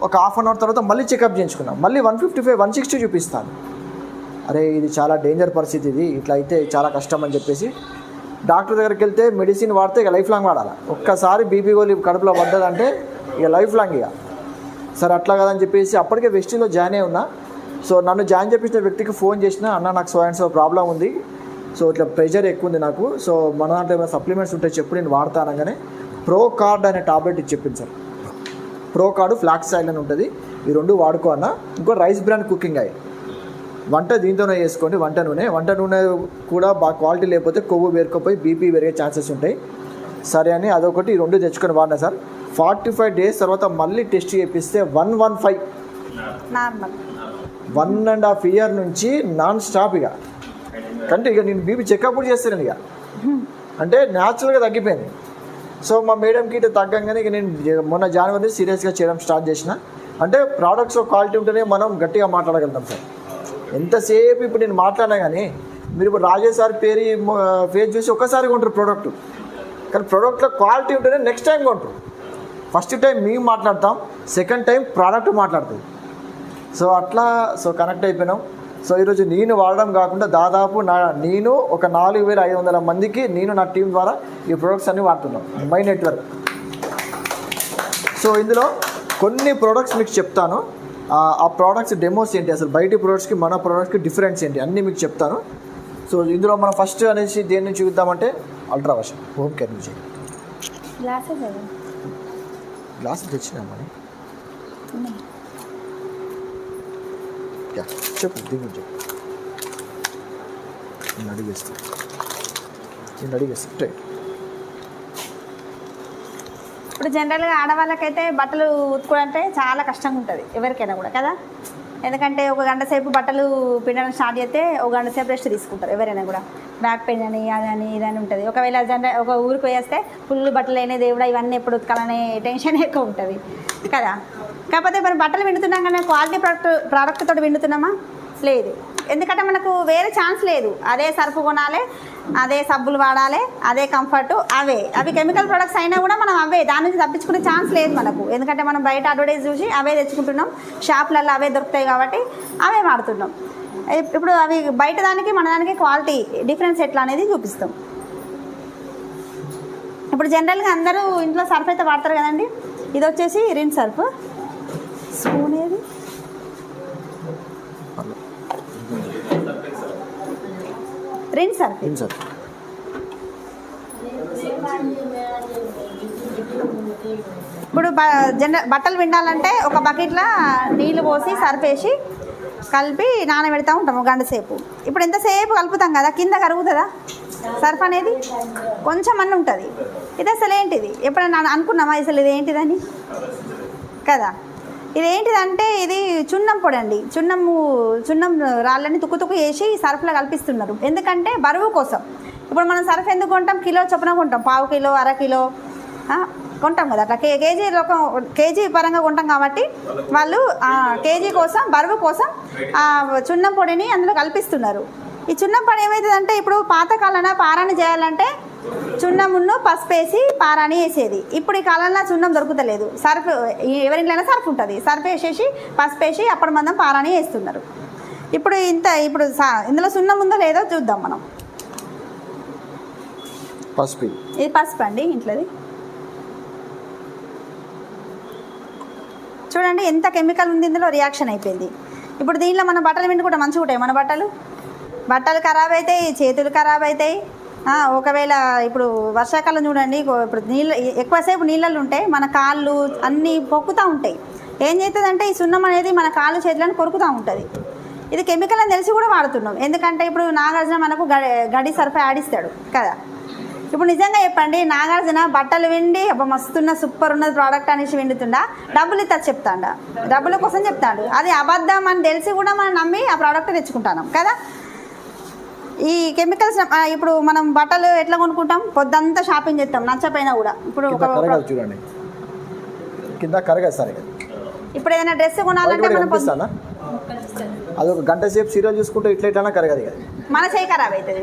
ఒక హాఫ్ అన్ అవర్ తర్వాత మళ్ళీ చెకప్ చేయించుకున్నాం. మళ్ళీ 155, 160 చూపిస్తాను. అరే ఇది చాలా డేంజర్ పరిస్థితి, ఇది ఇట్లా అయితే చాలా కష్టం అని చెప్పేసి డాక్టర్ దగ్గరికి వెళ్తే మెడిసిన్ వాడితే ఇక లైఫ్ లాంగ్ వాడాలి. ఒక్కసారి బీపీ గోళీ కడుపులో పడ్డదంటే ఇక లైఫ్ లాంగ్. ఇక సరే అట్లా కదని చెప్పేసి అప్పటికే వెస్టిన్లో జాయిన్ అయి ఉన్నా. సో నన్ను జాయిన్ చేపించిన వ్యక్తికి ఫోన్ చేసిన, అన్న నాకు సో అండ్ సో ప్రాబ్లం ఉంది, సో ఇట్లా ప్రెషర్ ఎక్కువ ఉంది నాకు, సో మన దాంట్లో ఏమైనా సప్లిమెంట్స్ ఉంటే చెప్పు నేను వాడతాను అనగానే ప్రో కార్డ్ అనే టాబ్లెట్ ఇచ్చి చెప్పింది sir. Pro card flax oil అని ఉంటుంది, ఈ 2 వాడుకో అన్న. ఇంకో రైస్ బ్రాండ్ కుకింగ్ ఆయిల్, వంట దీంతోనే చేసుకోండి. వంట నూనె కూడా బాగా క్వాలిటీ లేకపోతే కొవ్వు పేరుకుపోయి బీపీ పెరిగే ఛాన్సెస్ ఉంటాయి. సరే అని అదొకటి, ఈ 2 తెచ్చుకొని వాడినా సార్. 45 డేస్ తర్వాత మళ్ళీ టెస్ట్ చేపిస్తే 115 నార్మల్. 1.5 ఇయర్ నుంచి నాన్ స్టాప్. ఇక అంటే ఇక నేను బీపీ చెకప్ కూడా చేస్తాను ఇక, అంటే న్యాచురల్గా తగ్గిపోయింది. సో మా మేడంకి ఇటు తగ్గంగానే ఇక నేను మొన్న జనవరి సీరియస్గా చేయడం స్టార్ట్ చేసిన. అంటే ప్రోడక్ట్స్ క్వాలిటీ ఉంటేనే మనం గట్టిగా మాట్లాడగలుగుతాం సార్. ఎంతసేపు ఇప్పుడు నేను మాట్లాడినా కానీ మీరు ఇప్పుడు రాజేష్ సార్ ఫేస్ చూసి ఒక్కసారి కొంటారు ప్రోడక్ట్, కానీ ప్రోడక్ట్లో క్వాలిటీ ఉంటేనే నెక్స్ట్ టైం కొంటారు. ఫస్ట్ టైం మేము మాట్లాడతాం, సెకండ్ టైం ప్రోడక్ట్ మాట్లాడుతుంది. సో అట్లా కనెక్ట్ అయిపోయినాం. సో ఈరోజు నేను వాడడం కాకుండా దాదాపు నేను ఒక 4500 మందికి నేను నా టీం ద్వారా ఈ ప్రొడక్ట్స్ అన్నీ వాడుతున్నాం, మై నెట్వర్క్. సో ఇందులో కొన్ని ప్రోడక్ట్స్ మీకు చెప్తాను, ఆ ప్రోడక్ట్స్ డెమోస్ ఏంటి, అసలు బయటి ప్రోడక్ట్స్కి మన ప్రోడక్ట్స్కి డిఫరెన్స్ ఏంటి అన్నీ మీకు చెప్తాను. సో ఇందులో మనం ఫస్ట్ అనేసి దేని నుంచి చూద్దామంటే అల్ట్రా వాష్ హోమ్ కేర్ నుంచి. గ్లాస్ తెచ్చినామని చెప్పు, దీని చెప్పు. నేను అడిగేస్తాను ఇప్పుడు జనరల్గా ఆడవాళ్ళకైతే బట్టలు ఉతుకోవాలంటే చాలా కష్టంగా ఉంటుంది ఎవరికైనా కూడా కదా. ఎందుకంటే ఒక గంట సేపు బట్టలు పిండడం స్టార్ట్ చేస్తే ఒక గంట సేపు రెస్ట్ తీసుకుంటారు ఎవరైనా కూడా. బ్యాక్ పెయిన్ అని అదని ఇదని ఉంటుంది. ఒకవేళ ఒక ఊరికి పోయేస్తే ఫుల్ బట్టలు అయినాయి దేవుడా ఇవన్నీ ఎప్పుడు ఉతకాలనే టెన్షన్ ఎక్కువ ఉంటుంది కదా. కాకపోతే మరి బట్టలు విండుతున్నాం కానీ క్వాలిటీ ప్రోడక్ట్ తోటి విండుతున్నామా? లేదు. ఎందుకంటే మనకు వేరే ఛాన్స్ లేదు. అదే సర్ఫ్ కొనాలి, అదే సబ్బులు వాడాలి, అదే కంఫర్ట్, అవి కెమికల్ ప్రొడక్ట్స్ అయినా కూడా మనం దాని నుంచి తప్పించుకునే ఛాన్స్ లేదు మనకు. ఎందుకంటే మనం బయట అడ్వర్టైజ్ చూసి అవే తెచ్చుకుంటున్నాం, షాపులలో అవే దొరుకుతాయి కాబట్టి అవే వాడుతున్నాం. ఇప్పుడు అవి బయట దానికి మన దానికి క్వాలిటీ డిఫరెన్స్ ఎట్లా అనేది చూపిస్తాం. ఇప్పుడు జనరల్గా అందరూ ఇంట్లో సర్ఫ్ అయితే వాడతారు కదండి. ఇది వచ్చేసి రిన్ సర్ఫ్. స్పూన్ ఏది? రిన్ సర్ఫ్. ఇప్పుడు బట్టలు పిండాలంటే ఒక బకెట్లో నీళ్ళు పోసి సర్ఫ్ వేసి కలిపి నానబెడతా ఉంటాం ఒక గంట సేపు. ఇప్పుడు ఎంతసేపు కలుపుతాం కదా, కింద కరుగుతుందా సర్ఫ్ అనేది? కొంచెం అన్న ఉంటుంది. ఇది అసలు ఏంటిది? ఎప్పుడైనా అనుకున్నామా అసలు ఇది ఏంటిదని కదా? ఇదేంటిదంటే ఇది చున్నం పొడి అండి. చున్నం రాళ్ళని తుక్కు వేసి సర్ఫ్లో కల్పిస్తున్నారు. ఎందుకంటే బరువు కోసం. ఇప్పుడు మనం సర్ఫ్ ఎందుకు కొంటాం? కిలో చొప్పున కొంటాం, పావు కిలో, అర కిలో కొంటాం కదా. అట్లా కేజీ పరంగా కొంటాం కాబట్టి వాళ్ళు కేజీ కోసం, బరువు కోసం చున్నం పొడిని అందులో కల్పిస్తున్నారు. ఈ చున్నం పొడి ఏమవుతుందంటే ఇప్పుడు పాతకాలన పారాన్ని చేయాలంటే చున్నమును పసుపు వేసి పారాని వేసేది. ఇప్పుడు ఈ కాలంలో చున్నం దొరుకుతలేదు. సర్ఫ్ ఎవరింట్లైనా సర్ఫ్ ఉంటుంది, సర్ఫ్ వేసేసి పసుపు వేసి అప్పటి మందం పారాని వేస్తున్నారు. ఇప్పుడు ఇందులో సున్నం ఉందో లేదో చూద్దాం మనం. పసుపు, ఇది పసుపు అండి ఇంట్లోది. చూడండి ఎంత కెమికల్ ఉంది ఇందులో, రియాక్షన్ అయిపోయింది. ఇప్పుడు దీనిలో మన బట్టలు పిండుకుంటే మంచిగా ఉంటాయి మన బట్టలు. బట్టలు ఖరాబ్ అవుతాయి, చేతులు ఖరాబ్ అవుతాయి. ఒకవేళ ఇప్పుడు వర్షాకాలం చూడండి, ఇప్పుడు నీళ్ళు ఎక్కువసేపు నీళ్ళల్లో ఉంటే మన కాళ్ళు అన్నీ పొక్కుతూ ఉంటాయి. ఏం చేస్తుందంటే ఈ సున్నం అనేది మన కాళ్ళు చేతులను కొరుకుతూ ఉంటుంది. ఇది కెమికల్ అని తెలిసి కూడా వాడుతున్నాం. ఎందుకంటే ఇప్పుడు నాగార్జున మనకు గడి సర్ఫ్ ఆడిస్తాడు కదా. ఇప్పుడు నిజంగా చెప్పండి, నాగార్జున బట్టలు విండి మస్తున్న సూపర్ ఉన్నది ప్రోడక్ట్ అనేసి విండుతుండా, డబ్బులు ఇస్తా చెప్తాడా, డబ్బుల కోసం చెప్తాడు. అది అబద్ధం అని తెలిసి కూడా మనం నమ్మి ఆ ప్రోడక్ట్ తెచ్చుకుంటాం కదా. ఈ కెమికల్స్ ఇప్పుడు మనం బట్టలు ఎట్లా కొనుక్కుంటాం, పొద్దంతా షాపింగ్ చేస్తాం నచ్చపోయినా కూడా. ఇప్పుడు చూడండి కింద కరగా సరే. ఇప్పుడు ఏదైనా డ్రెస్ కొనాలంటే మనం అది ఒక గంట సేపు సీరియల్ చూసుకుంటే ఇట్లా కరగదు కదా, మన చేయి ఖరాబ్ అవుతుంది.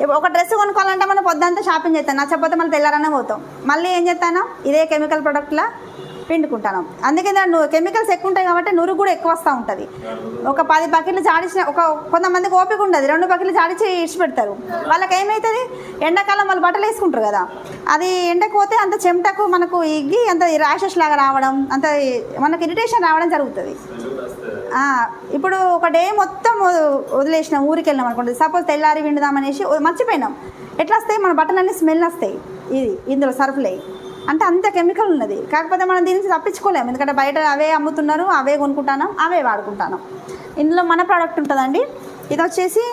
ఇప్పుడు ఒక డ్రెస్ కొనుక్కోవాలంటే మనం పొద్దంతా షాపింగ్ చేస్తాం, నచ్చకపోతే మళ్ళీ తెల్లారనే పోతాం. మళ్ళీ ఏం చేస్తాను, ఇదే కెమికల్ ప్రొడక్ట్లా పిండుకుంటాను. అందుకే దాన్ని కెమికల్స్ ఎక్కువ ఉంటాయి కాబట్టి నురుగు కూడా ఎక్కువ వస్తూ ఉంటుంది. ఒక 10 బకెట్లు జాడించిన కొంతమందికి ఓపిక ఉండదు, 2 బకెట్లు జాడించి ఇచ్చిపెడతారు. వాళ్ళకి ఏమవుతుంది, ఎండాకాలం వాళ్ళు బట్టలు వేసుకుంటారు కదా, అది ఎండకు పోతే అంత చెమటకు మనకు ఇగ్గి అంత ర్యాషెస్ లాగా రావడం, అంత మనకు ఇరిటేషన్ రావడం జరుగుతుంది. ఇప్పుడు ఒక డే మొత్తం వదిలేసినాం, ఊరికి వెళ్ళినాం అనుకోండి, సపోజ్ తెల్లారి విండుదామనేసి మర్చిపోయినాం, ఎట్లా వస్తాయి మన బట్టలన్నీ స్మెల్ వస్తాయి. ఇందులో సర్ఫులే అంటే అంత కెమికల్ ఉన్నది. కాకపోతే మనం దీని నుంచి తప్పించుకోలేము, ఎందుకంటే బయట అవే అమ్ముతున్నారు, అవే కొనుక్కుంటాను, అవే వాడుకుంటాను. ఇందులో మన ప్రోడక్ట్ ఉంటుందండి. ఇది వచ్చేసి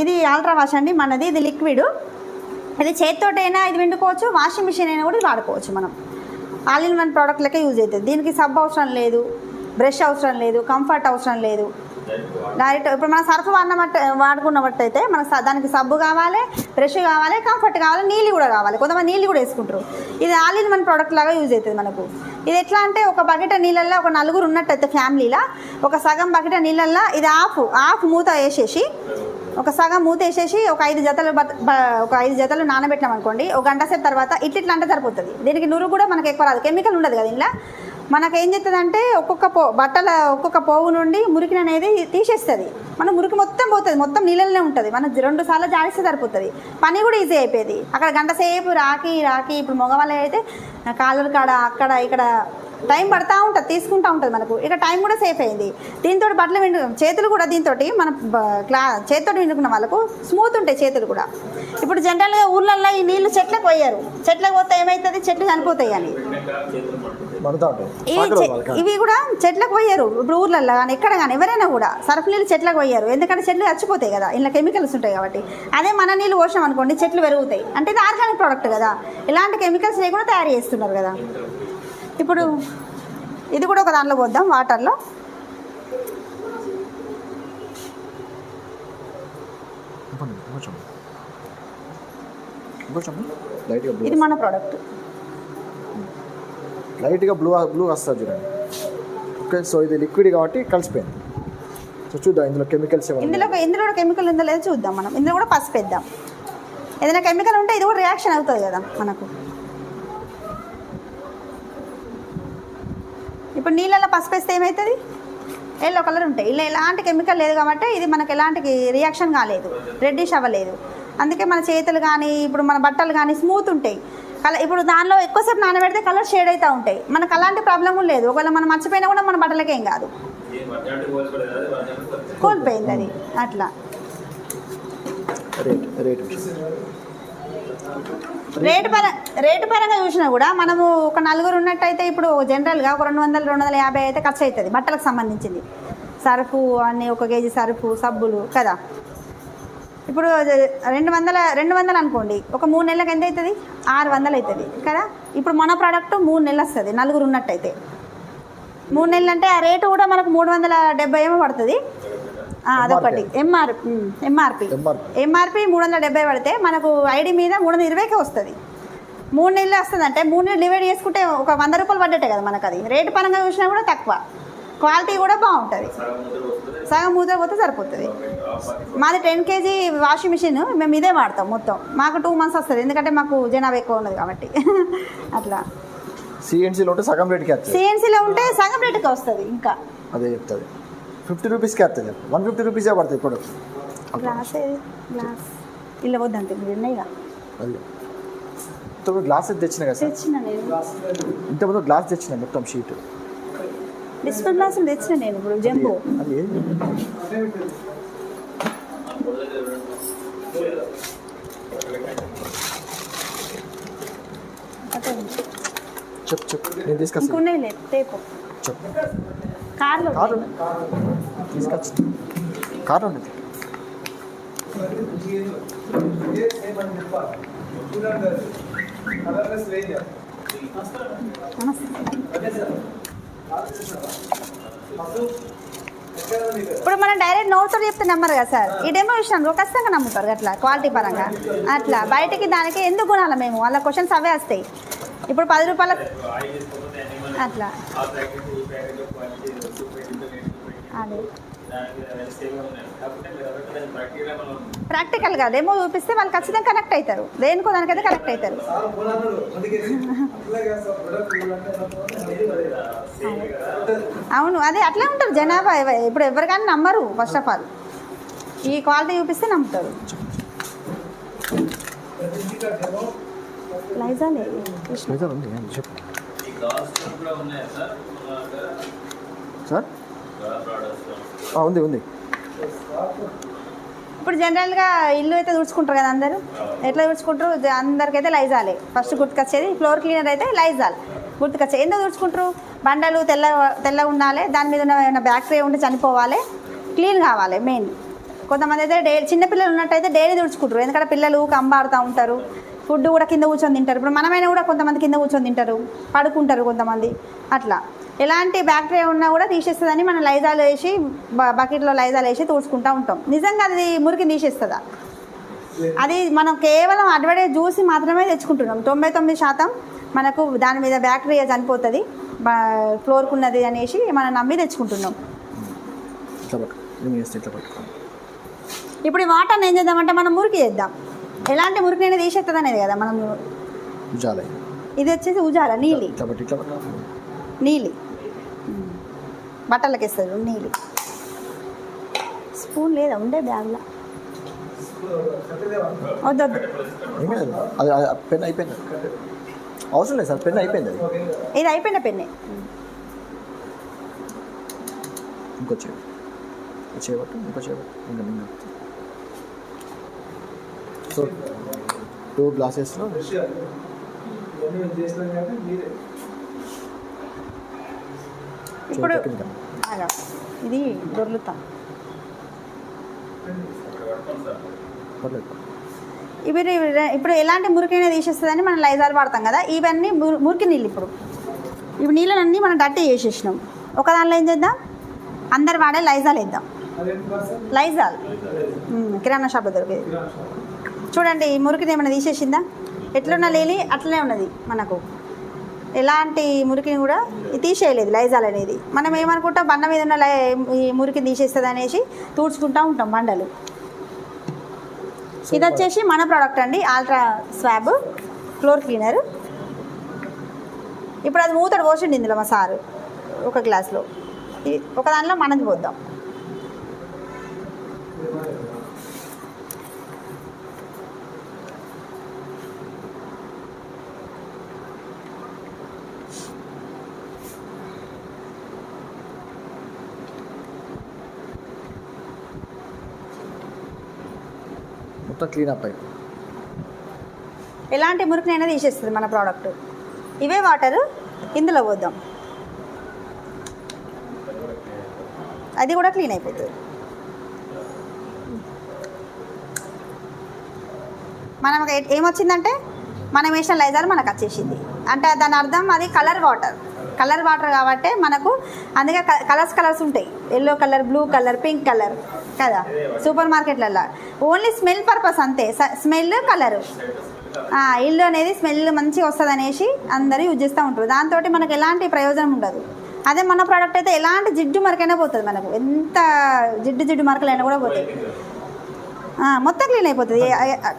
ఇది అల్ట్రా వాష్ అండి మనది. ఇది లిక్విడ్, ఇది చేతితోటైనా ఇది విండుకోవచ్చు, వాషింగ్ మిషన్ అయినా కూడా ఇది వాడుకోవచ్చు. మనం ఆల్ ఇన్ వన్ ప్రోడక్ట్ లెక్క యూజ్ అవుతుంది. దీనికి సబ్బు అవసరం లేదు, బ్రష్ అవసరం లేదు, కంఫర్ట్ అవసరం లేదు. డైరెక్ట్ ఇప్పుడు మనం సర్ఫ్ వాడుకున్నట్టయితే మనకు దానికి సబ్బు కావాలి, బ్రష్ కావాలి, కంఫర్ట్ కావాలి, నీళ్ళు కూడా కావాలి. కొంతమంది నీళ్ళు కూడా వేసుకుంటారు. ఇది ఆల్ ఇన్ వన్ ప్రోడక్ట్ లాగా యూజ్ అవుతుంది మనకు. ఇది ఎట్లా అంటే ఒక బకెట్ నీళ్ళల్లో ఒక 4 ఉన్నట్టయితే ఫ్యామిలీలో ఒక సగం బకెట్ నీళ్ళల్లో ఇది ఆఫ్ మూత వేసేసి, ఒక సగం మూత వేసేసి ఒక 5 జతలు నానబెట్టినాం అనుకోండి, ఒక గంట సేపు తర్వాత ఇట్లా అంటే సరిపోతుంది. దీనికి నురుగు కూడా మనకు ఎక్కువ రాదు, కెమికల్ ఉండదు కదా ఇంట్లో. మనకు ఏం చేస్తుందంటే ఒక్కొక్క పోవు నుండి మురికిని అనేది తీసేస్తుంది. మన మురికి మొత్తం పోతుంది, మొత్తం నీళ్ళనే ఉంటుంది. మనం 2 సార్లు జాడిస్తే సరిపోతుంది, పని కూడా ఈజీ అయిపోయింది. అక్కడ గంట సేపు రాకి ఇప్పుడు మగవాళ్ళు అయితే కాళ్ళ కాడ అక్కడ ఇక్కడ టైం పడతా ఉంటుంది, తీసుకుంటూ ఉంటుంది మనకు. ఇక టైం కూడా సేఫ్ అయింది. దీంతో బట్టలు చేతులు కూడా దీంతో మన చేతితో విండుకున్న వాళ్ళకు స్మూత్ ఉంటాయి చేతులు కూడా. ఇప్పుడు జనరల్గా ఊర్లల్లో ఈ నీళ్లు చెట్లకు పోయారు, చెట్లకు పోతే ఏమవుతుంది, చెట్లు చనిపోతాయి అని ఇవి కూడా చెట్లకు పోయారు. ఇప్పుడు ఊర్లలో కానీ ఎక్కడ కానీ ఎవరైనా కూడా సర్ఫ్ నీళ్ళు చెట్లకు పోయారు, ఎందుకంటే చెట్లు చచ్చిపోతాయి కదా, ఇలా కెమికల్స్ ఉంటాయి కాబట్టి. అదే మన నీళ్ళు పోసాం అనుకోండి చెట్లు పెరుగుతాయి. అంటే ఇది ఆర్గానిక్ ప్రోడక్ట్ కదా, ఇలాంటి కెమికల్స్ కూడా తయారు చేస్తున్నారు కదా. ఇప్పుడు ఇది కూడా ఒక దాంట్లో పోద్దాం వాటర్లో. ఇది మన ప్రోడక్ట్, లైట్గా బ్లూ వస్తుంది చూడండి. ఓకే, సో ఇది లిక్విడ్ కాబట్టి కలిసిపోయింది. సో చూద్దాం ఇందులో కెమికల్స్ ఇందులో కూడా కెమికల్ ఉందో లేదో చూద్దాం. మనం ఇందులో కూడా పసుపు వేద్దాం. ఏదైనా కెమికల్ ఉంటే ఇది కూడా రియాక్షన్ అవుతుంది కదా మనకు. ఇప్పుడు నీళ్ళలో పసుపు వేస్తే ఏమవుతుంది, ఎల్లో కలర్ ఉంటాయి. ఇలా ఎలాంటి కెమికల్ లేదు కాబట్టి ఇది మనకు ఎలాంటి రియాక్షన్ కాలేదు, రెడ్డిష్ అవ్వలేదు. అందుకే మన చేతులు కానీ ఇప్పుడు మన బట్టలు కానీ స్మూత్ ఉంటాయి. ఇప్పుడు దానిలో ఎక్కువసేపు నానబెడితే కలర్ షేడ్ అవుతూ ఉంటాయి. మనకు అలాంటి ప్రాబ్లం కూడా లేదు. ఒకవేళ మనం మర్చిపోయినా కూడా మన బట్టలకి ఏం కాదు, కోల్పోయింది అది అట్లా. రేటు పరంగా చూసినా కూడా మనము ఒక 4 ఉన్నట్టయితే ఇప్పుడు జనరల్గా ఒక 200-250 అయితే ఖర్చు అవుతుంది బట్టలకు సంబంధించింది. సరుకు అన్నీ 1 కేజీ సరుకు, సబ్బులు కదా. ఇప్పుడు 200 అనుకోండి, ఒక 3 నెలలకు ఎంత అవుతుంది, 600 అవుతుంది కదా. ఇప్పుడు మన ప్రోడక్ట్ 3 నెలలు వస్తుంది 4 ఉన్నట్టయితే. 3 నెలలు అంటే ఆ రేటు కూడా మనకు 370 ఏమో పడుతుంది. అదొకటి ఎంఆర్పి 370 పడితే మనకు ఐడి మీద 320కే వస్తుంది. 3 నెలలు వస్తుంది అంటే 3 నెలలు డివైడ్ చేసుకుంటే ఒక 100 రూపాయలు పడ్డట్టే కదా మనకు. అది రేటు పరంగా చూసినా కూడా తక్కువ, క్వాలిటీ కూడా బాగుంటుంది. సగం మూత పోతే సరిపోతుంది. మాది 10 కేజీ వాషింగ్ మిషన్, మేము ఇదే వాడతాం మొత్తం. మాకు 2 మంత్స్ వస్తుంది, ఎందుకంటే మాకు జనాభా ఎక్కువ ఉన్నది కాబట్టి. అట్లా సిఎన్సీలో ఉంటే సగం రేటుకి వస్తుంది, సిఎన్సీలో ఉంటే సగం రేటుకి వస్తుంది. ఇంకా అదే చెప్తుంది 50 రూపీస్కి వస్తుంది, 150 రూపీసే పడుతుంది. ఇప్పుడు గ్లాస్ ఇలా వద్దంతే మీరు ఉన్నాయిగా. గ్లాస్ తెచ్చిన కదా, తెచ్చిన నేను ఇంతకుముందు గ్లాస్ తెచ్చిన మొత్తం షీట్. డిస్ప్లే గ్లాస్ తెచ్చిన నేను ఇప్పుడు జంబో. అది ఏది? చెప్పు నేను తీసుకొస్తాను. ఇంకున్నాయి లేదు టేపు చెప్పు. కార్లో కారు తీసుకొచ్చి కారు ఉండదు. ఇప్పుడు మనం డైరెక్ట్ నోట్తో చెప్తే నమ్మరు కదా సార్. ఈ డెమో విషయంలో ఖచ్చితంగా నమ్ముతారు అట్లా క్వాలిటీ పరంగా. అట్లా బయటికి దానికి ఎందుకు కొనాలి మేము, వాళ్ళ క్వశ్చన్స్ అవే వస్తాయి. ఇప్పుడు 10 రూపాయల అట్లా అదే ప్రాక్టికల్గా డెమో చూపిస్తే వాళ్ళు ఖచ్చితంగా కనెక్ట్ అవుతారు. దేనికో దానికైతే కనెక్ట్ అవుతారు. అవును అదే అట్లే ఉంటారు జనాభా. ఇప్పుడు ఎవరికైనా నమ్మరు. ఫస్ట్ ఆఫ్ ఆల్ ఈ క్వాలిటీ చూపిస్తే నమ్ముతారు. లైజాలే చెప్పు సార్. ఉంది ఉంది. ఇప్పుడు జనరల్గా ఇల్లు అయితే తుడుచుకుంటారు కదా అందరూ. ఎట్లా తుడుచుకుంటారు? అందరికైతే లైజాలే ఫస్ట్ గుర్తుకొచ్చేది. ఫ్లోర్ క్లీనర్ అయితే లైజాల్ గుర్తుకొచ్చేది. ఎందుకు తుడుచుకుంటారు? బండలు తెల్లగా ఉండాలి, దాని మీద ఉన్న బ్యాక్టీరియా ఉండి చనిపోవాలి, క్లీన్ కావాలి మెయిన్. కొంతమంది అయితే చిన్నపిల్లలు ఉన్నట్టయితే డైలీ తుడుచుకుంటారు. ఎందుకంటే పిల్లలు కంబాడుతూ ఉంటారు, ఫుడ్ కూడా కింద కూర్చొని తింటారు. ఇప్పుడు మనమైనా కూడా కొంతమంది కింద కూర్చొని తింటారు, పడుకుంటారు కొంతమంది. అట్లా ఎలాంటి బ్యాక్టీరియా ఉన్నా కూడా తీసేస్తుందని మనం లైజాల్ వేసి బకెట్లో లైజాల్ వేసి తుడుచుకుంటూ ఉంటాం. నిజంగా అది మురికిని తీసేస్తుందా? అది మనం కేవలం అడ్వర్టైజ్ చూసి మాత్రమే తెచ్చుకుంటున్నాం. 99% మనకు దాని మీద బ్యాక్టీరియా చనిపోతుంది, ఫ్లోర్కు ఉన్నది అనేసి మనం నమ్మి తెచ్చుకుంటున్నాం. ఇప్పుడు ఈ వాటర్ని ఏం చేద్దామంటే మనం మురికి చేద్దాం. ఎలాంటి మురికి అనేది తీసేస్తుంది అనేది కదా మనం. ఇది వచ్చేసి ఉజాల నీలి బట్టలకి ఇస్తుంది నీలి. స్పూన్ లేదా ఉండే బ్యాగ్లో? వద్దొద్దు, పెన్ అయిపోయింది. అవసరం లేదు సార్, పెన్ అయిపోయింది. ఇది అయిపోయిన పెన్నే. ఇంకో చేయబట్టు ఇంకో చేయబట్టు ఇంకా సో 2 గ్లాసెస్లో ఇప్పుడు ఇది దొర్లుతాం. ఇప్పుడు ఎలాంటి మురికైనా తీసేస్తుందని మనం లైజాల్ వాడతాం కదా. ఇవన్నీ మురికి నీళ్ళు. ఇప్పుడు నీళ్ళన్నీ మనం డట్టి చేసేసినాం. ఒక దానిలో ఏం చేద్దాం, అందరు వాడే లైజాల్ వేద్దాం. లైజాల్ కిరాణా షాప్లో దొరికేది. చూడండి ఈ మురికిని ఏమైనా తీసేసిందా? ఎట్లున్నా లేని అట్లనే ఉన్నది. మనకు ఎలాంటి మురికిని కూడా తీసేయలేదు లైజాల్ అనేది. మనం ఏమనుకుంటాం, బండ మీద ఉన్న ఈ మురికిని తీసేస్తుంది అనేసి తుడుచుకుంటూ ఉంటాం బండలు. ఇది వచ్చేసి మన ప్రోడక్ట్ అండి, అల్ట్రా స్వాబ్ ఫ్లోర్ క్లీనర్. ఇప్పుడు అది మూతడు పోసిండి ఇందులో మా సారు ఒక గ్లాస్లో. ఒక దానిలో మనది పోద్దాం. క్లీన్ అప్ ఎలాంటి మురికినైనా తీసేస్తుంది మన ప్రోడక్ట్. ఇవే వాటర్ ఇందులో పోద్దాం, అది కూడా క్లీన్ అయిపోతుంది. మనం ఏమొచ్చిందంటే మనం వేసిన లైజాల్ మనకు వచ్చేసింది. అంటే దాని అర్థం అది కలర్ వాటర్ కాబట్టి మనకు అందుకే కలర్స్ ఉంటాయి. Yellow colour, blue colour, pink colour కదా సూపర్ మార్కెట్లలో. ఓన్లీ స్మెల్ పర్పస్ అంతే, స్మెల్ కలరు. ఇల్లు అనేది స్మెల్ మంచిగా వస్తుంది అనేసి అందరూ యూజ్ చేస్తూ ఉంటారు. దాంతో మనకు ఎలాంటి ప్రయోజనం ఉండదు. అదే మన ప్రోడక్ట్ అయితే ఎలాంటి జిడ్డు మరకైనా పోతుంది. మనకు ఎంత జిడ్డు మరకలైనా కూడా పోతాయి, మొత్తం క్లీన్ అయిపోతుంది.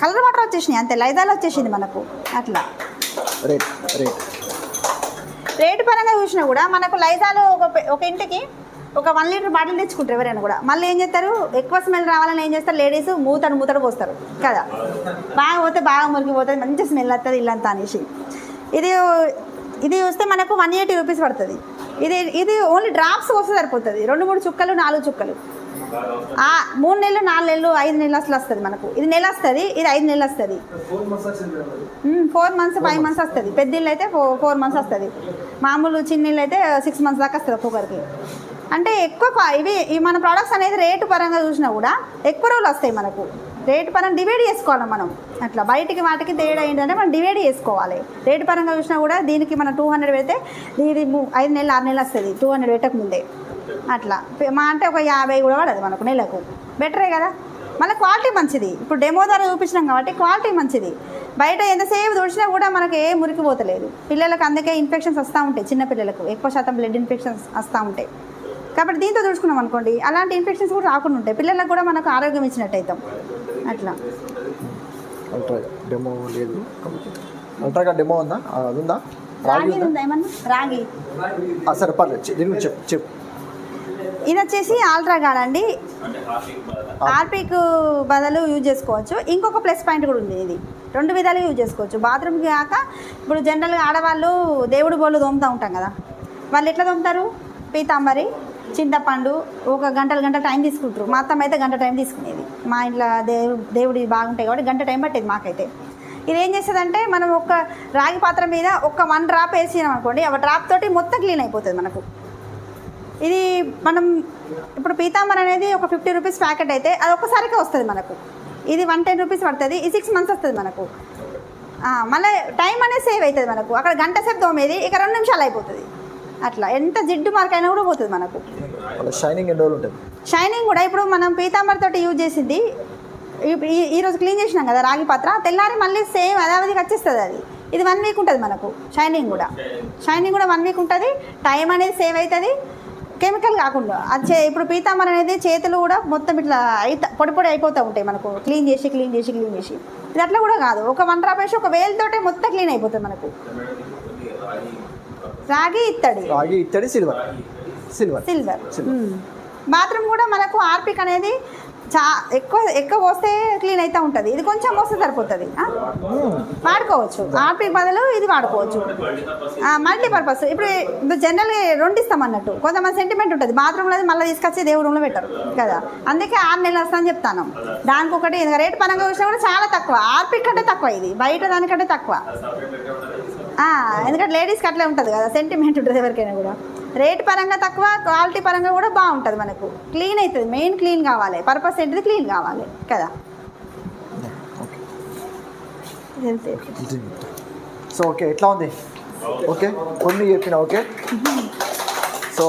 కలర్ వాటర్ వచ్చేసినాయి అంతే, లైజాల్ వచ్చేసింది మనకు. అట్లా రేటు పరంగా చూసినా కూడా మనకు లైజాల్ ఒక ఇంటికి ఒక 1 లీటర్ బాటిల్ తెచ్చుకుంటారు ఎవరైనా కూడా. మళ్ళీ ఏం చేస్తారు, ఎక్కువ స్మెల్ రావాలని ఏం చేస్తారు, లేడీస్ మూతడు పోస్తారు కదా. బాగా పోతే బాగా మురికిపోతుంది, మంచి స్మెల్ వస్తుంది ఇల్లంతా అనేసి. ఇది చూస్తే మనకు 180 రూపీస్ పడుతుంది. ఇది ఓన్లీ డ్రాప్స్ వస్తే సరిపోతుంది. 2-3 చుక్కలు 4 చుక్కలు 3 నెలలు 4 నెలలు 5 నెలలు అసలు వస్తుంది మనకు. ఇది నెల వస్తుంది, ఇది 5 నెలలు వస్తుంది. 4 మంత్స్ 5 మంత్స్ వస్తుంది. పెద్ద ఇల్లు అయితే 4 మంత్స్ వస్తుంది. మామూలు చిన్న ఇల్లు అయితే 6 మంత్స్ దాకా వస్తుంది ఒక్కొక్కరికి. అంటే ఎక్కువ ఇవి మన ప్రోడక్ట్స్ అనేది రేటు పరంగా చూసినా కూడా ఎక్కువ రోజులు వస్తాయి మనకు. రేటు పరంగా డివైడ్ చేసుకోవాలి మనం. అట్లా బయటికి వాటికి తేడా ఏంటంటే మనం డివైడ్ చేసుకోవాలి. రేటు పరంగా చూసినా కూడా దీనికి మనం 200 పెడితే దీనికి 5 నెలలు 6 నెలలు వస్తుంది 200 పెట్టక ముందే. అట్లా మా అంటే ఒక 50 కూడా పడదు మనకు నెలకు. బెటరే కదా. మళ్ళీ క్వాలిటీ మంచిది. ఇప్పుడు డెమో ద్వారా చూపించినాం కాబట్టి క్వాలిటీ మంచిది. బయట ఎంతసేపు తుడిచినా కూడా మనకు ఏ మురికిపోతలేదు. పిల్లలకు అందుకే ఇన్ఫెక్షన్స్ వస్తూ ఉంటాయి. చిన్న పిల్లలకు ఎక్కువ శాతం బ్లడ్ ఇన్ఫెక్షన్స్ వస్తూ ఉంటాయి. కాబట్టి దీంతో తుడుచుకున్నాం అనుకోండి అలాంటి ఇన్ఫెక్షన్స్ కూడా రాకుండా ఉంటాయి. పిల్లలకు కూడా మనకు ఆరోగ్యం ఇచ్చినట్టు అవుతాం. అట్లా డెమో లేదు. అల్ట్రాగా డెమో ఉందా? అది ఉందా? రాగి ఉందా ఏమన్నా? రాగి సరే పర్లేదు. దీని చెప్పు. ఇది వచ్చేసి ఆల్ట్రా గార్డ్ అండి. హార్పిక్ బదులు యూజ్ చేసుకోవచ్చు. ఇంకొక ప్లస్ పాయింట్ కూడా ఉంది. ఇది 2 విధాలుగా యూజ్ చేసుకోవచ్చు. బాత్రూమ్కి కాక ఇప్పుడు జనరల్గా ఆడవాళ్ళు దేవుడి బోళ్ళు తోముతూ ఉంటాం కదా, వాళ్ళు ఎట్లా తోముతారు? పీతాంబరి, చింతపండు ఒక గంట టైం తీసుకుంటారు. మా అత్తమ్మ అయితే గంట టైం తీసుకునేది. మా ఇంట్లో దేవుడి బాగుంటాయి కాబట్టి గంట టైం పట్టేది మాకైతే. ఇది ఏం చేస్తుందంటే మనం ఒక రాగి పాత్ర మీద ఒక 1 డ్రాప్ వేసినాం అనుకోండి, ఆ డ్రాప్ తోటి మొత్తం క్లీన్ అయిపోతుంది మనకు. ఇది మనం ఇప్పుడు పీతాంబర్ అనేది ఒక 50 రూపీస్ ప్యాకెట్ అయితే అది ఒక్కసారిగా వస్తుంది మనకు. ఇది 110 రూపీస్ పడుతుంది. ఇది 6 మంత్స్ వస్తుంది మనకు. మళ్ళీ టైం అనేది సేవ్ అవుతుంది మనకు. అక్కడ గంట సేపు తోమేది ఇక 2 నిమిషాలు అయిపోతుంది. అట్లా ఎంత జిడ్డు మార్క్ అయినా కూడా పోతుంది మనకు. షైనింగ్ ఎన్ని రోజులు ఉంటుంది? షైనింగ్ కూడా ఇప్పుడు మనం పీతాంబర్ తోటి యూజ్ చేసింది ఈరోజు క్లీన్ చేసినాం కదా రాగి పాత్ర, తెల్లారి మళ్ళీ సేమ్ అదావధికి వచ్చేస్తుంది. అది ఇది 1 వీక్ ఉంటుంది మనకు. షైనింగ్ కూడా 1 వీక్ ఉంటుంది. టైం అనేది సేవ్ అవుతుంది. కెమికల్ కాకుండా అది ఇప్పుడు పీతాంబర్ అనేది చేతులు కూడా మొత్తం ఇట్లా పొడి అయిపోతూ ఉంటాయి మనకు. క్లీన్ చేసి ఇది అట్లా కూడా కాదు. ఒక 1 డ్రాప్ వేసి ఒక వేలుతోటే మొత్తం క్లీన్ అయిపోతుంది మనకు. రాగి ఇత్తడి సిల్వర్. బాత్రూమ్ కూడా మనకు హార్పిక్ అనేది ఎక్కువ పోస్తే క్లీన్ అవుతూ ఉంటుంది. ఇది కొంచెం పోస్తే సరిపోతుంది. వాడుకోవచ్చు. హార్పిక్ బదులు ఇది వాడుకోవచ్చు. మల్టీపర్పస్. ఇప్పుడు జనరల్గా 2 ఇస్తాం అన్నట్టు. కొంతమంది సెంటిమెంట్ ఉంటుంది బాత్రూంలో, మళ్ళీ తీసుకొచ్చి దేవుడి రూమ్లో పెట్టరు కదా, అందుకే 6 నెలలు వస్తుందని చెప్తాను. దానికి ఒకటి రేట్ పరంగా చూసినా కూడా చాలా తక్కువ. హార్పిక్ కంటే తక్కువ, ఇది బయట దానికంటే తక్కువ. ఎందుకంటే లేడీస్కి అట్లే ఉంటుంది కదా, సెంటిమెంట్ ఉంటుంది ఎవరికైనా కూడా. రేట్ పరంగా తక్కువ, క్వాలిటీ పరంగా కూడా బాగుంటుంది మనకు. క్లీన్ అవుతుంది. మెయిన్ క్లీన్ కావాలి. పర్పస్ ఏంటిది? క్లీన్ కావాలి కదా. సో ఓకే, ఎట్లా ఉంది? ఓకే, కొన్ని చెప్పిన ఓకే. సో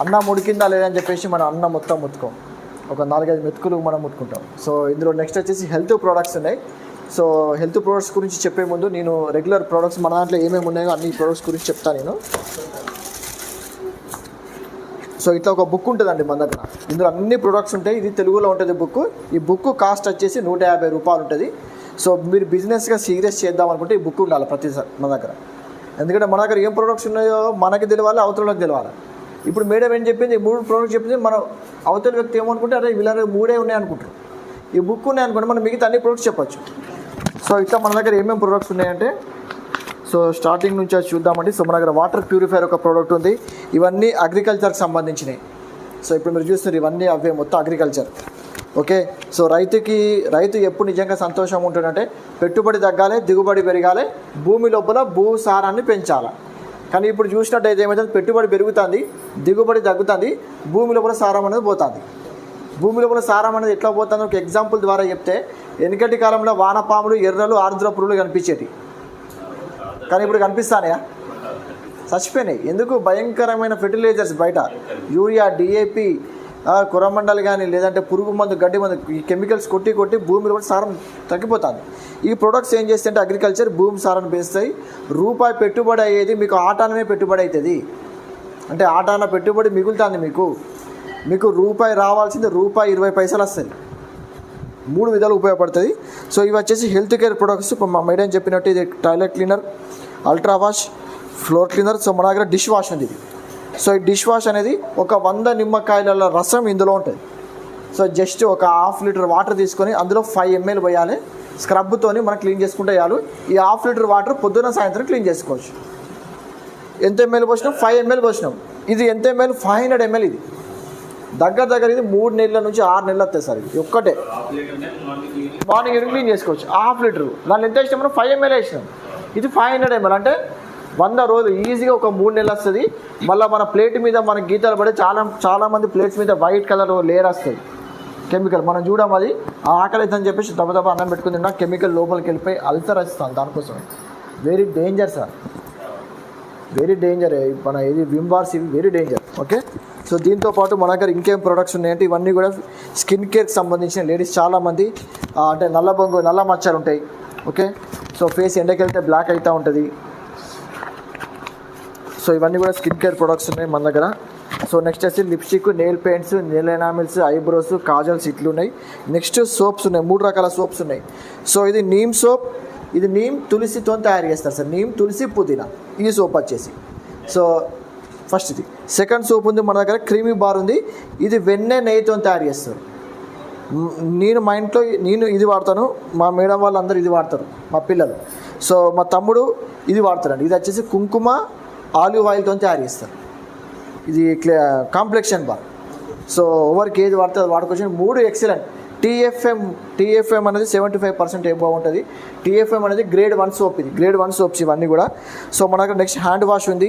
అన్నం ఉడికిందా లేదని చెప్పేసి మనం అన్నం మొత్తం ముట్టుకోం. ఒక 4-5 మెతుకులు మనం ముట్టుకుంటాం. సో ఇందులో నెక్స్ట్ వచ్చేసి హెల్త్ ప్రోడక్ట్స్ ఉన్నాయి. సో హెల్త్ ప్రోడక్ట్స్ గురించి చెప్పే ముందు నేను రెగ్యులర్ ప్రోడక్ట్స్ మన దాంట్లో ఏమేమి ఉన్నాయో అన్ని ప్రోడక్ట్స్ గురించి చెప్తాను నేను. సో ఇట్లా ఒక బుక్ ఉంటుందండి మన దగ్గర. ఇందులో అన్ని ప్రొడక్ట్స్ ఉంటాయి. ఇది తెలుగులో ఉంటుంది బుక్. ఈ బుక్ కాస్ట్ వచ్చేసి 150 రూపాయలు ఉంటుంది. సో మీరు బిజినెస్గా సీరియస్ చేద్దాం అనుకుంటే ఈ బుక్ ఉండాలి ప్రతిసారి మన దగ్గర. ఎందుకంటే మన దగ్గర ఏం ప్రొడక్ట్స్ ఉన్నాయో మనకి తెలియాలి, అవతలకి తెలియాలి. ఇప్పుడు మేడం ఏం చెప్పింది, 3 ప్రోడక్ట్స్ చెప్పింది. మనం అవతల వ్యక్తి ఏమనుకుంటే అదే వీళ్ళ 3 ఉన్నాయి అనుకుంటారు. ఈ బుక్ ఉన్నాయి అనుకుంటే మనం మిగతా అన్ని ప్రొడక్ట్స్ చెప్పచ్చు. సో ఇట్లా మన దగ్గర ఏమేమి ప్రొడక్ట్స్ ఉన్నాయంటే, సో స్టార్టింగ్ నుంచి అది చూద్దామండి. సో మన దగ్గర వాటర్ ప్యూరిఫైయర్ ఒక ప్రోడక్ట్ ఉంది. ఇవన్నీ అగ్రికల్చర్కి సంబంధించినవి. సో ఇప్పుడు మీరు చూస్తున్నారు ఇవన్నీ అవే మొత్తం అగ్రికల్చర్. ఓకే, సో రైతు ఎప్పుడు నిజంగా సంతోషంగా ఉంటాడంటే పెట్టుబడి తగ్గాలి, దిగుబడి పెరగాలి, భూమి లోపల భూసారాన్ని పెంచాలి. కానీ ఇప్పుడు చూసినట్టయితే ఏమవుతుంది, పెట్టుబడి పెరుగుతుంది, దిగుబడి తగ్గుతుంది, భూమి లోపల సారం అనేది పోతుంది. భూమి లోపల సారం అనేది ఎట్లా పోతుంది ఒక ఎగ్జాంపుల్ ద్వారా చెప్తే, వెనుకటి కాలంలో వానపాములు, ఎర్రలు, ఆర్ద్ర పురుగులు కనిపించేవి. కానీ ఇప్పుడు కనిపిస్తానయా? చచ్చిపోయినాయి. ఎందుకు? భయంకరమైన ఫెర్టిలైజర్స్ బయట యూరియా, డిఏపి, కురమండలు కానీ లేదంటే పురుగు మందు, గడ్డి మందు, ఈ కెమికల్స్ కొట్టి భూమిలో కూడా సారం తగ్గిపోతుంది. ఈ ప్రొడక్ట్స్ ఏం చేస్తుంటే అగ్రికల్చర్ భూమి సారాన్ని పెంచుతాయి. రూపాయి పెట్టుబడి అయ్యేది మీకు ఆటానమే పెట్టుబడి అవుతుంది. అంటే ఆటాన పెట్టుబడి మిగులుతుంది. మీకు రూపాయి రావాల్సింది ₹1.20 వస్తుంది. 3 విధాలు ఉపయోగపడుతుంది. సో ఇవి వచ్చేసి హెల్త్ కేర్ ప్రొడక్ట్స్. ఇప్పుడు మా మేడం చెప్పినట్టు ఇది toilet cleaner, ultra wash, floor cleaner. So మన దగ్గర డిష్ వాష్ ఉంది. సో ఈ డిష్ వాష్ అనేది ఒక 100 నిమ్మకాయల రసం ఇందులో ఉంటుంది. సో జస్ట్ ఒక ½ లీటర్ వాటర్ తీసుకొని అందులో 5 ml పోయాలి. స్క్రబ్తోని మనం క్లీన్ చేసుకుంటే చాలు. ఈ ½ లీటర్ వాటర్ పొద్దున సాయంత్రం క్లీన్ చేసుకోవచ్చు. ఎంత ఎంఎల్ పోసినాం? 5 ml పోసినాం. ఇది ఎంత ఎంఎల్? 500 ml. ఇది దగ్గర ఇది 3 నెలల నుంచి 6 నెలలు వస్తాయి సార్. ఇది ఒక్కటే మార్నింగ్ ఈవినింగ్ క్లీన్ చేసుకోవచ్చు. ½ లీటరు దాన్ని ఎంత వేసినాం మనం? 5 ml వేసినాం. ఇది 500 ml అంటే 100 రోజులు ఈజీగా ఒక 3 నెలలు వస్తుంది. మళ్ళీ మన ప్లేట్ మీద మన గీతలు పడే చాలామంది ప్లేట్స్ మీద వైట్ కలర్ లేయర్ వస్తుంది కెమికల్. మనం చూడడం అది ఆకలి అవుతుందని చెప్పేసి దెబ్బ అన్నం పెట్టుకుని తిన్నా కెమికల్ లోపలికి వెళ్ళిపోయి అల్సర్ వస్తాం. దానికోసం very danger sir, very danger. మన ఇది విమ్ బార్స్ ఇవి వెరీ డేంజర్. ఓకే, సో దీంతోపాటు మన దగ్గర ఇంకేం ప్రొడక్ట్స్ ఉన్నాయంటే ఇవన్నీ కూడా స్కిన్ కేర్కి సంబంధించిన లేడీస్ చాలామంది అంటే నల్ల మచ్చలు ఉంటాయి. ఓకే, సో ఫేస్ ఎండకి వెళ్తే బ్లాక్ అవుతూ ఉంటుంది. సో ఇవన్నీ కూడా స్కిన్ కేర్ ప్రొడక్ట్స్ ఉన్నాయి మన దగ్గర. సో నెక్స్ట్ వచ్చి lipstick, nail paints, nail enamels, eyebrows, kajals ఇట్లు ఉన్నాయి. నెక్స్ట్ సోప్స్ ఉన్నాయి, 3 రకాల సోప్స్ ఉన్నాయి. సో ఇది నీమ్ సోప్, ఇది నీమ్ తులసితో తయారు చేస్తారు సార్. నీమ్, తులసి, పుదీనా ఈ సోప్ వచ్చేసి. సో ఫస్ట్ ఇది. సెకండ్ సోప్ ఉంది మన దగ్గర క్రీమీ బార్ ఉంది. ఇది వెన్నె నెయ్యితో తయారు చేస్తారు. మా ఇంట్లో నేను ఇది వాడతాను, మా మేడం వాళ్ళు అందరూ ఇది వాడతారు, మా పిల్లలు. సో మా తమ్ముడు ఇది వాడతారండి. ఇది వచ్చేసి కుంకుమ ఆలివ్ ఆయిల్తో తయారు చేస్తారు. ఇది కాంప్లెక్షన్ బార్. సో ఎవరికి ఏది వాడితే అది వాడుకోవచ్చు. 3 ఎక్సలెంట్. టీఎఫ్ఎం అనేది 75% ఎబోవ్ ఉంటుంది. టీఎఫ్ఎం అనేది గ్రేడ్ 1 సోప్. ఇది గ్రేడ్ 1 సోప్స్ ఇవన్నీ కూడా. సో మన దగ్గర నెక్స్ట్ హ్యాండ్ వాష్ ఉంది.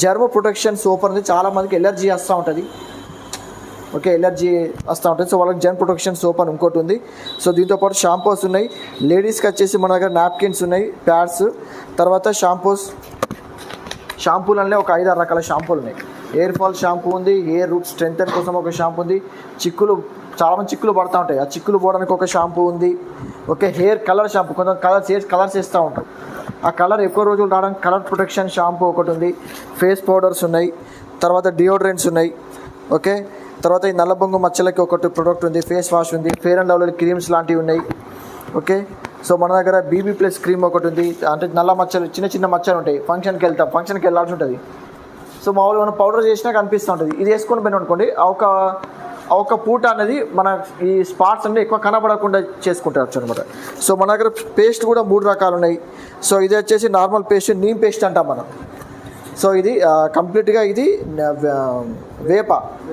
జర్మ్ ప్రొటెక్షన్ సోప్ అనేది చాలామందికి ఎలర్జీ వస్తూ ఉంటుంది. ఓకే, ఎలర్జీ వస్తూ ఉంటుంది. సో వాళ్ళకి జర్మ్ ప్రొటెక్షన్ సోప్ అని ఇంకోటి ఉంది. సో దీంతోపాటు షాంపూస్ ఉన్నాయి. లేడీస్కి వచ్చేసి మన దగ్గర నాప్కిన్స్ ఉన్నాయి, ప్యాడ్స్, తర్వాత షాంపూలనే ఒక 5-6 రకాల షాంపూలు ఉన్నాయి. హెయిర్ ఫాల్ షాంపూ ఉంది, హెయిర్ రూట్ స్ట్రెంగ్తన్ కోసం ఒక షాంపూ ఉంది, చాలామంది చిక్కులు పడుతూ ఉంటాయి, ఆ చిక్కులు పోవడానికి ఒక షాంపూ ఉంది. ఓకే, హెయిర్ కలర్ షాంపూ, కొంచెం కలర్స్ వేస్తూ ఉంటారు, ఆ కలర్ ఎక్కువ రోజులు రావడానికి కలర్ ప్రొటెక్షన్ షాంపూ ఒకటి ఉంది. ఫేస్ పౌడర్స్ ఉన్నాయి, తర్వాత డియోడ్రెంట్స్ ఉన్నాయి. ఓకే, తర్వాత ఈ నల్లబొంగు మచ్చలకి ఒకటి ప్రొడక్ట్ ఉంది, ఫేస్ వాష్ ఉంది, ఫెయిర్ అండ్ లవ్లీ క్రీమ్స్ లాంటివి ఉన్నాయి. ఓకే, సో మన దగ్గర బీబీ ప్లస్ క్రీమ్ ఒకటి ఉంది. అంటే నల్ల మచ్చలు, చిన్న మచ్చలు ఉంటాయి, ఫంక్షన్కి వెళ్ళాల్సి ఉంటుంది. సో మామూలుగా మనం పౌడర్ చేసినా కనిపిస్తూ ఉంటుంది. ఇది వేసుకొని పోయినా అనుకోండి, ఒక పూట అనేది మన ఈ స్పాట్స్ అంటే ఎక్కువ కనబడకుండా చేసుకుంటారు అనమాట. సో మన దగ్గర పేస్ట్ కూడా 3 రకాలు ఉన్నాయి. సో ఇది వచ్చేసి నార్మల్ పేస్ట్, నీమ్ పేస్ట్ అంటాం మనం. సో ఇది కంప్లీట్గా ఇది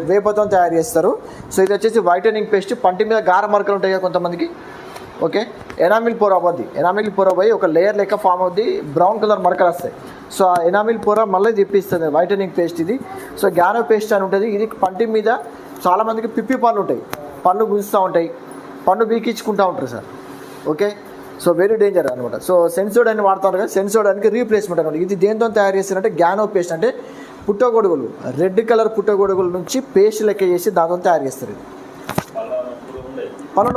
వేపతో తయారు చేస్తారు. సో ఇది వచ్చేసి వైటనింగ్ పేస్ట్. పంటి మీద గార మరకలు ఉంటాయి కదా కొంతమందికి. ఓకే, ఎనామిల్ పోర్ పోయి ఒక లేయర్ లెక్క ఫామ్ అవుద్ది, బ్రౌన్ కలర్ మరకలు వస్తాయి. సో ఆ ఎనామిల్ పోర మళ్ళీ తెప్పిస్తుంది వైటనింగ్ పేస్ట్ ఇది. సో గ్యానో పేస్ట్ అని ఉంటుంది. ఇది పంటి మీద చాలామందికి పిప్పి పళ్ళు ఉంటాయి, పళ్ళు గుంజుతూ ఉంటాయి, పన్ను బీకించుకుంటూ ఉంటారు sir. Okay, so very danger అనమాట. సో సెన్సోడైన్ వాడతారు కదా, సెన్సోడైన్కి రీప్లేస్మెంట్ అనమాట. ఇది దేంతో తయారు చేస్తారంటే గ్యానో పేస్ట్, అంటే పుట్టగొడుగులు, రెడ్ కలర్ పుట్టగొడుగుల నుంచి పేస్ట్ లెక్క చేసి దాంతో తయారు చేస్తారు. ఇది పళ్ళు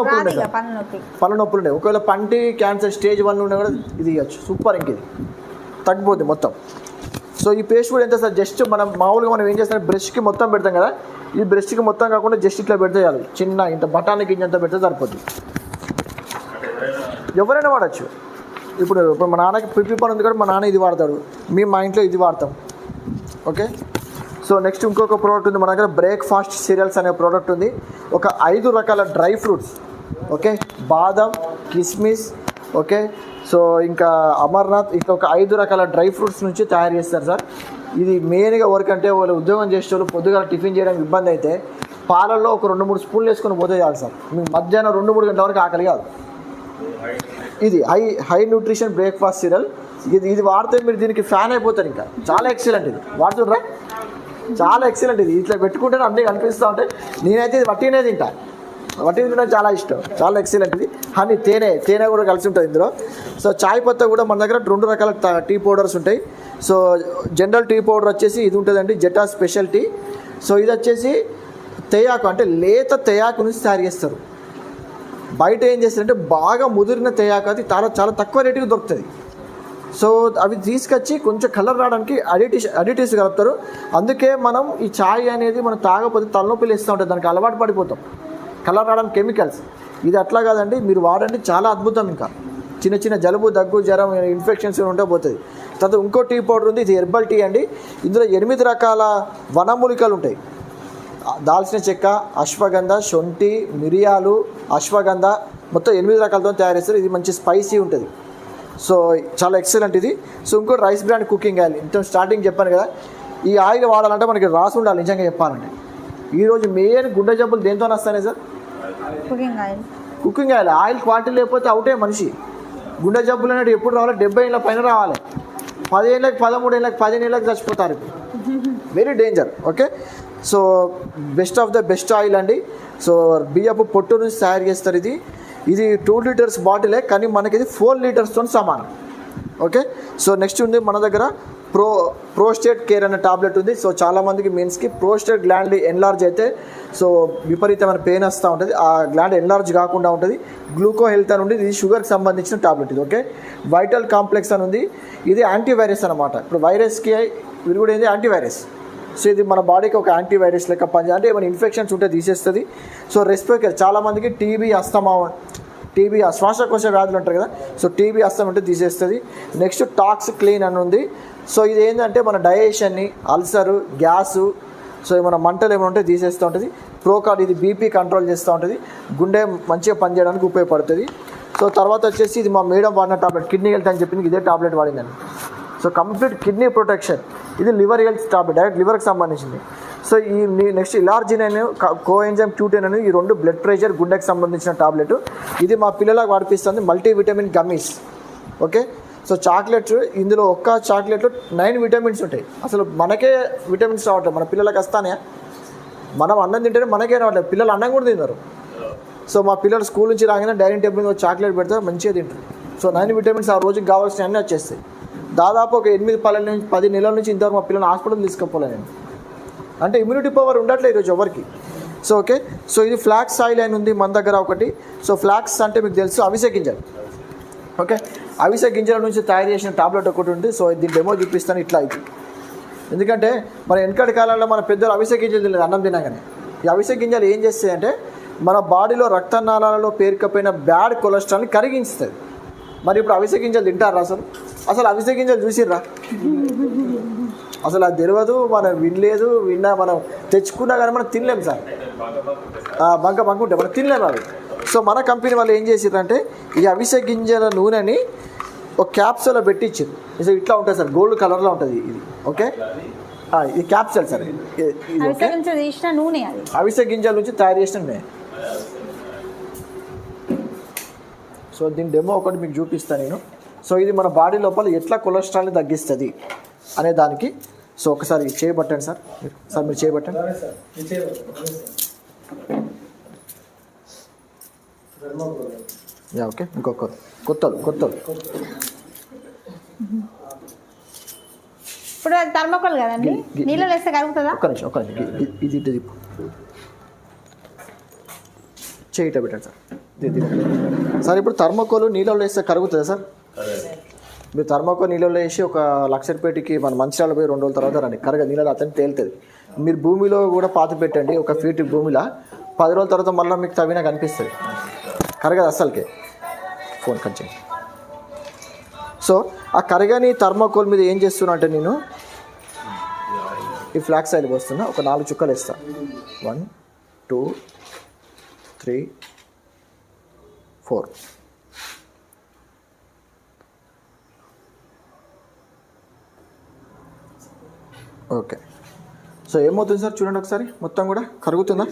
నొప్పులు ఉన్నాయి. ఒకవేళ పంటి క్యాన్సర్ స్టేజ్ 1 ఉండే కూడా ఇది ఇవ్వచ్చు. సూపర్, ఇంక ఇది తగ్గిపోద్ది మొత్తం. సో ఈ పేస్ట్ కూడా ఎంత సార్, జస్ట్ మనం మామూలుగా ఏం చేస్తాం, బ్రష్కి మొత్తం పెడతాం కదా, ఈ బ్రష్కి మొత్తం కాకుండా జస్ట్ ఇట్లా పెడితే చాలు, చిన్న ఇంత బఠానీ గింజంతా పెడితే సరిపోద్ది. ఎవరైనా వాడచ్చు. ఇప్పుడు మా నాన్నకి పిప్పి పని ఉంది కూడా, మా నాన్న ఇది వాడతాడు, మా ఇంట్లో ఇది వాడతాం. ఓకే, సో నెక్స్ట్ ఇంకొక ప్రోడక్ట్ ఉంది మన దగ్గర, బ్రేక్ఫాస్ట్ సీరియల్స్ అనే ప్రోడక్ట్ ఉంది. ఒక 5 రకాల డ్రై ఫ్రూట్స్. ఓకే, బాదం, కిస్మిస్, ఓకే, సో ఇంకా అమర్నాథ్, ఇంకా ఒక 5 రకాల డ్రై ఫ్రూట్స్ నుంచి తయారు చేస్తారు సార్. ఇది మెయిన్గా ఎవరికంటే వాళ్ళు ఉద్యోగం చేసే వాళ్ళు పొద్దుగా టిఫిన్ చేయడానికి ఇబ్బంది అయితే పాలల్లో ఒక 2-3 స్పూన్లు వేసుకొని పోతే చాలు సార్, మీకు మధ్యాహ్నం 2-3 గంటల వరకు ఆకలి కాదు. ఇది హై న్యూట్రిషన్ బ్రేక్ఫాస్ట్ సీరియల్. ఇది వాడితే మీరు దీనికి ఫ్యాన్ అయిపోతారు. ఇంకా చాలా ఎక్సలెంట్, ఇది వాడుతుండ్రా, చాలా ఎక్సలెంట్. ఇది ఇట్లా పెట్టుకుంటే అన్నీ కనిపిస్తూ ఉంటాయి. నేనైతే ఇది వట్టినే తింటా, వట్టి తినడం చాలా ఇష్టం, చాలా ఎక్సలెంట్. ఇది హనీ, తేనె కూడా కలిసి ఉంటుంది ఇందులో. సో చాయ్ పత్తా కూడా మన దగ్గర 2 రకాల టీ పౌడర్స్ ఉంటాయి. సో జనరల్ టీ పౌడర్ వచ్చేసి ఇది ఉంటుందండి, జెటా స్పెషల్ టీ. సో ఇది వచ్చేసి తేయాకు, అంటే లేత తేయాకు నుంచి తయారు చేస్తారు. బయట ఏం చేస్తారంటే బాగా ముదిరిన తేయాకు, అది చాలా తక్కువ రేటుకి దొరుకుతుంది. సో అవి తీసుకొచ్చి కొంచెం కలర్ రావడానికి అడిటివ్స్ కలుపుతారు. అందుకే మనం ఈ ఛాయ్ అనేది మనం తాగకపోతే తలనొప్పిలు వేస్తూ ఉంటుంది, దానికి అలవాటు పడిపోతాం, కలర్ రావడానికి కెమికల్స్. ఇది అట్లా కాదండి, మీరు వాడండి, చాలా అద్భుతం. ఇంకా చిన్న జలుబు, దగ్గు, జ్వరం, ఇన్ఫెక్షన్స్ ఉంటే పోతుంది. తర్వాత ఇంకో టీ పౌడర్ ఉంది, ఇది హెర్బల్ టీ అండి. ఇందులో 8 రకాల వనమూలికలు ఉంటాయి. దాల్చిన చెక్క, అశ్వగంధ, శొంఠి, మిరియాలు, అశ్వగంధ, మొత్తం 8 రకాలతో తయారు చేస్తారు. ఇది మంచి స్పైసీ ఉంటుంది. సో చాలా ఎక్సలెంట్ ఇది. సో ఇంకోటి రైస్ బ్రాండ్ కుకింగ్ ఆయిల్, ఇంత స్టార్టింగ్ చెప్పాను కదా, ఈ ఆయిల్ వాడాలంటే మనకి రాసి ఉండాలి. నిజంగా చెప్పాలంటే ఈరోజు మెయిన్ గుండె జబ్బులు దేంతో వస్తాయి sir? Cooking oil. Oil quality లేకపోతే అవుటే మనిషి. గుండె జబ్బులు అనేవి ఎప్పుడు రావాలి? 70 ఏళ్ళ పైన రావాలి. 10 ఏళ్ళకి 13 ఏళ్ళకి 15 ఏళ్ళకి చచ్చిపోతారు. Very danger. Okay, so best of the best oil అండి. సో బియ్యపు పొట్టు నుంచి తయారు చేస్తారు. ఇది 2 లీటర్స్ బాటిలే, కానీ మనకి ఇది 4 లీటర్స్తో సమానం. ఓకే, సో నెక్స్ట్ ఉంది మన దగ్గర ప్రోస్టేట్ కేర్ అనే టాబ్లెట్ ఉంది. సో చాలామందికి మెన్స్కి ప్రోస్టేట్ గ్లాండ్ ఎన్లార్జ్ అయితే సో విపరీతమైన పెయిన్ వస్తూ ఉంటుంది. ఆ గ్లాండ్ ఎన్లార్జ్ కాకుండా ఉంటుంది. గ్లూకో హెల్త్ అని ఉంది, ఇది షుగర్కి సంబంధించిన టాబ్లెట్ ఇది. ఓకే, వైటల్ కాంప్లెక్స్ అని ఉంది, ఇది యాంటీవైరస్ అనమాట. ఇప్పుడు వైరస్కి ఇది కూడా ఏంది యాంటీవైరస్. సో ఇది మన బాడీకి ఒక యాంటీవైరస్ లెక్క పనిచేయాలి, అంటే ఏమైనా ఇన్ఫెక్షన్స్ ఉంటే తీసేస్తుంది. సో రెస్పిరేటరీ చాలామందికి టీబీ అస్తమా, టీబీ శ్వాసకోశ వ్యాధులు ఉంటారు కదా, సో టీబీ అస్తమా ఉంటే తీసేస్తుంది. నెక్స్ట్ టాక్స్ క్లీన్ అని ఉంది. సో ఇది ఏంటంటే మన డైజెషన్ని, అల్సరు, గ్యాసు, సో ఏమైనా మంటలు ఏమైనా ఉంటే తీసేస్తూ ఉంటుంది. ప్రోకార్డ్ ఇది బీపీ కంట్రోల్ చేస్తూ ఉంటుంది, గుండె మంచిగా పనిచేయడానికి ఉపయోగపడుతుంది. సో తర్వాత వచ్చేసి ఇది మా మేడం వాడిన టాబ్లెట్, కిడ్నీ హెల్త్ అని చెప్పింది, ఇదే టాబ్లెట్ వాడిందండి. సో కంప్లీట్ కిడ్నీ ప్రొటెక్షన్, ఇది లివర్ హెల్త్ టాబ్లెట్, డైరెక్ట్ లివర్కి సంబంధించింది. సో ఈ నెక్స్ట్ ఇలార్జిన్ అని కోఎంజైమ్ Q10 అని, ఈ 2 బ్లడ్ ప్రెషర్ గుండెకి సంబంధించిన టాబ్లెట్. ఇది మా పిల్లలకు వాడిపిస్తుంది, multivitamin gummies. Okay, so chocolates, ఇందులో ఒక్క చాక్లెట్లో 9 విటమిన్స్ ఉంటాయి. అసలు మనకే విటమిన్స్ రావట్లేదు, మన పిల్లలకు వస్తానే. మనం అన్నం తింటేనే మనకే రావట్లేదు, పిల్లలు అన్నం కూడా తిన్నారు. సో మా పిల్లలు స్కూల్ నుంచి రాగానే డైనింగ్ టేబుల్ మీద చాక్లెట్ పెడితే మంచిగా తింటారు. సో 9 విటమిన్స్ ఆ రోజుకి కావాల్సిన అన్నీ వచ్చేస్తాయి. దాదాపు ఒక 8-10 నెలల నుంచి ఇంతవరకు మా పిల్లలు హాస్పిటల్ తీసుకుపోలేదు నేను. అంటే ఇమ్యూనిటీ పవర్ ఉండట్లేదు ఈరోజు ఎవరికి. సో ఓకే, సో ఇది ఫ్లాక్స్ ఆయిల్ అని ఉంది మన దగ్గర ఒకటి. సో ఫ్లాక్స్ అంటే మీకు తెలుసు అవిసె గింజలు. ఓకే, అవిసె గింజల నుంచి తయారు చేసిన టాబ్లెట్ ఒకటి ఉంది. సో దీని డెమో చూపిస్తాను. ఇట్లా ఇది ఎందుకంటే మన వెనకటి కాలంలో మన పెద్దలు అవిసె గింజలు తినలేదు అన్నం తినగానే. ఈ అవిసె గింజలు ఏం చేస్తాయంటే మన బాడీలో రక్తనాళాలలో పేరుకపోయిన బ్యాడ్ కొలెస్ట్రాల్ని కరిగించుతుంది. మరి ఇప్పుడు అవిసె గింజలు తింటారా? అసలు అవిసె గింజలు చూసిర్రా? అసలు అది తెలియదు, మనం విన్నా మనం తెచ్చుకున్నా కానీ మనం తినలేము సార్. బంక ఉంటే మనం తినలేము అవి. సో మన కంపెనీ వాళ్ళు ఏం చేసిర్రంటే ఈ అవిసె గింజల నూనెని ఒక క్యాప్సూల్లో పెట్టి ఇచ్చారు. సో ఇట్లా ఉంటుంది సార్, గోల్డ్ కలర్లో ఉంటుంది ఇది. ఓకే, ఇది క్యాప్సూల్ సార్. అవిసె గింజల నుంచి తయారు చేసిన నూనె. సో దీని డెమో ఒకటి మీకు చూపిస్తాను నేను. సో ఇది మన బాడీ లోపల ఎట్లా కొలెస్ట్రాల్ని తగ్గిస్తుంది అనే దానికి. సో ఒకసారి చేయబట్టండి సార్. మీరు చేయబట్టండి. ఓకే, ఇంకొక కొత్తలు ఇప్పుడు థర్మోకోల్ కదండి, నీళ్ళు వేస్తే కలుగుతుందా? ఒక్క నిమిషం ఇది తిప్పు, చేయట పెట్టండి సార్. సార్ ఇప్పుడు థర్మోకోల్ నీళ్ళలో వేస్తే కరుగుతుందా సార్? మీరు థర్మోకోల్ నీళ్ళలో వేసి ఒక 1,00,000 రూపాయలకి మన మంచిర్యాల పోయి 2 రోజుల తర్వాత రండి, కరగ నీళ్ళలో అతను తేలుతుంది. మీరు భూమిలో కూడా పాతి పెట్టండి, ఒక ఫీట్ భూమిలో 10 రోజుల తర్వాత మళ్ళీ మీకు తవ్వినా కనిపిస్తుంది, కరగదు అస్సలకే. ఫోన్ కట్ చేయండి. సో ఆ కరగని థర్మోకోల్ మీద ఏం చేస్తున్నా అంటే నేను ఈ ఫ్లాక్స్ ఆయిల్ పోస్తున్నా, ఒక 4 చుక్కలు వేస్తాను. 1 2 3 4. ఓకే, సో ఏమవుతుంది సార్ చూడండి ఒకసారి, మొత్తం కూడా కరుగుతుందా?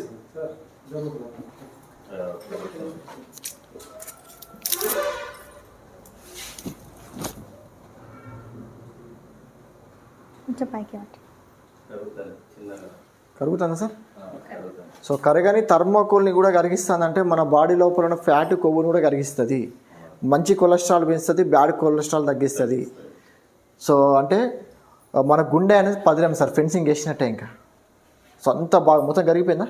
కరుగుతుందా సార్? సో కరగని థర్మోకోల్ని కూడా కరిగిస్తుందంటే మన బాడీ లోపల ఉన్న ఫ్యాట్ కొవ్వును కూడా కరిగిస్తుంది, మంచి కొలెస్ట్రాల్ పెంచుతుంది, బ్యాడ్ కొలెస్ట్రాల్ తగ్గిస్తుంది. సో అంటే మన గుండె అనేది పదిలేము సార్, ఫెన్సింగ్ వేసినట్టే. ఇంకా సో అంత బాగా మొత్తం కరిగిపోయిందా?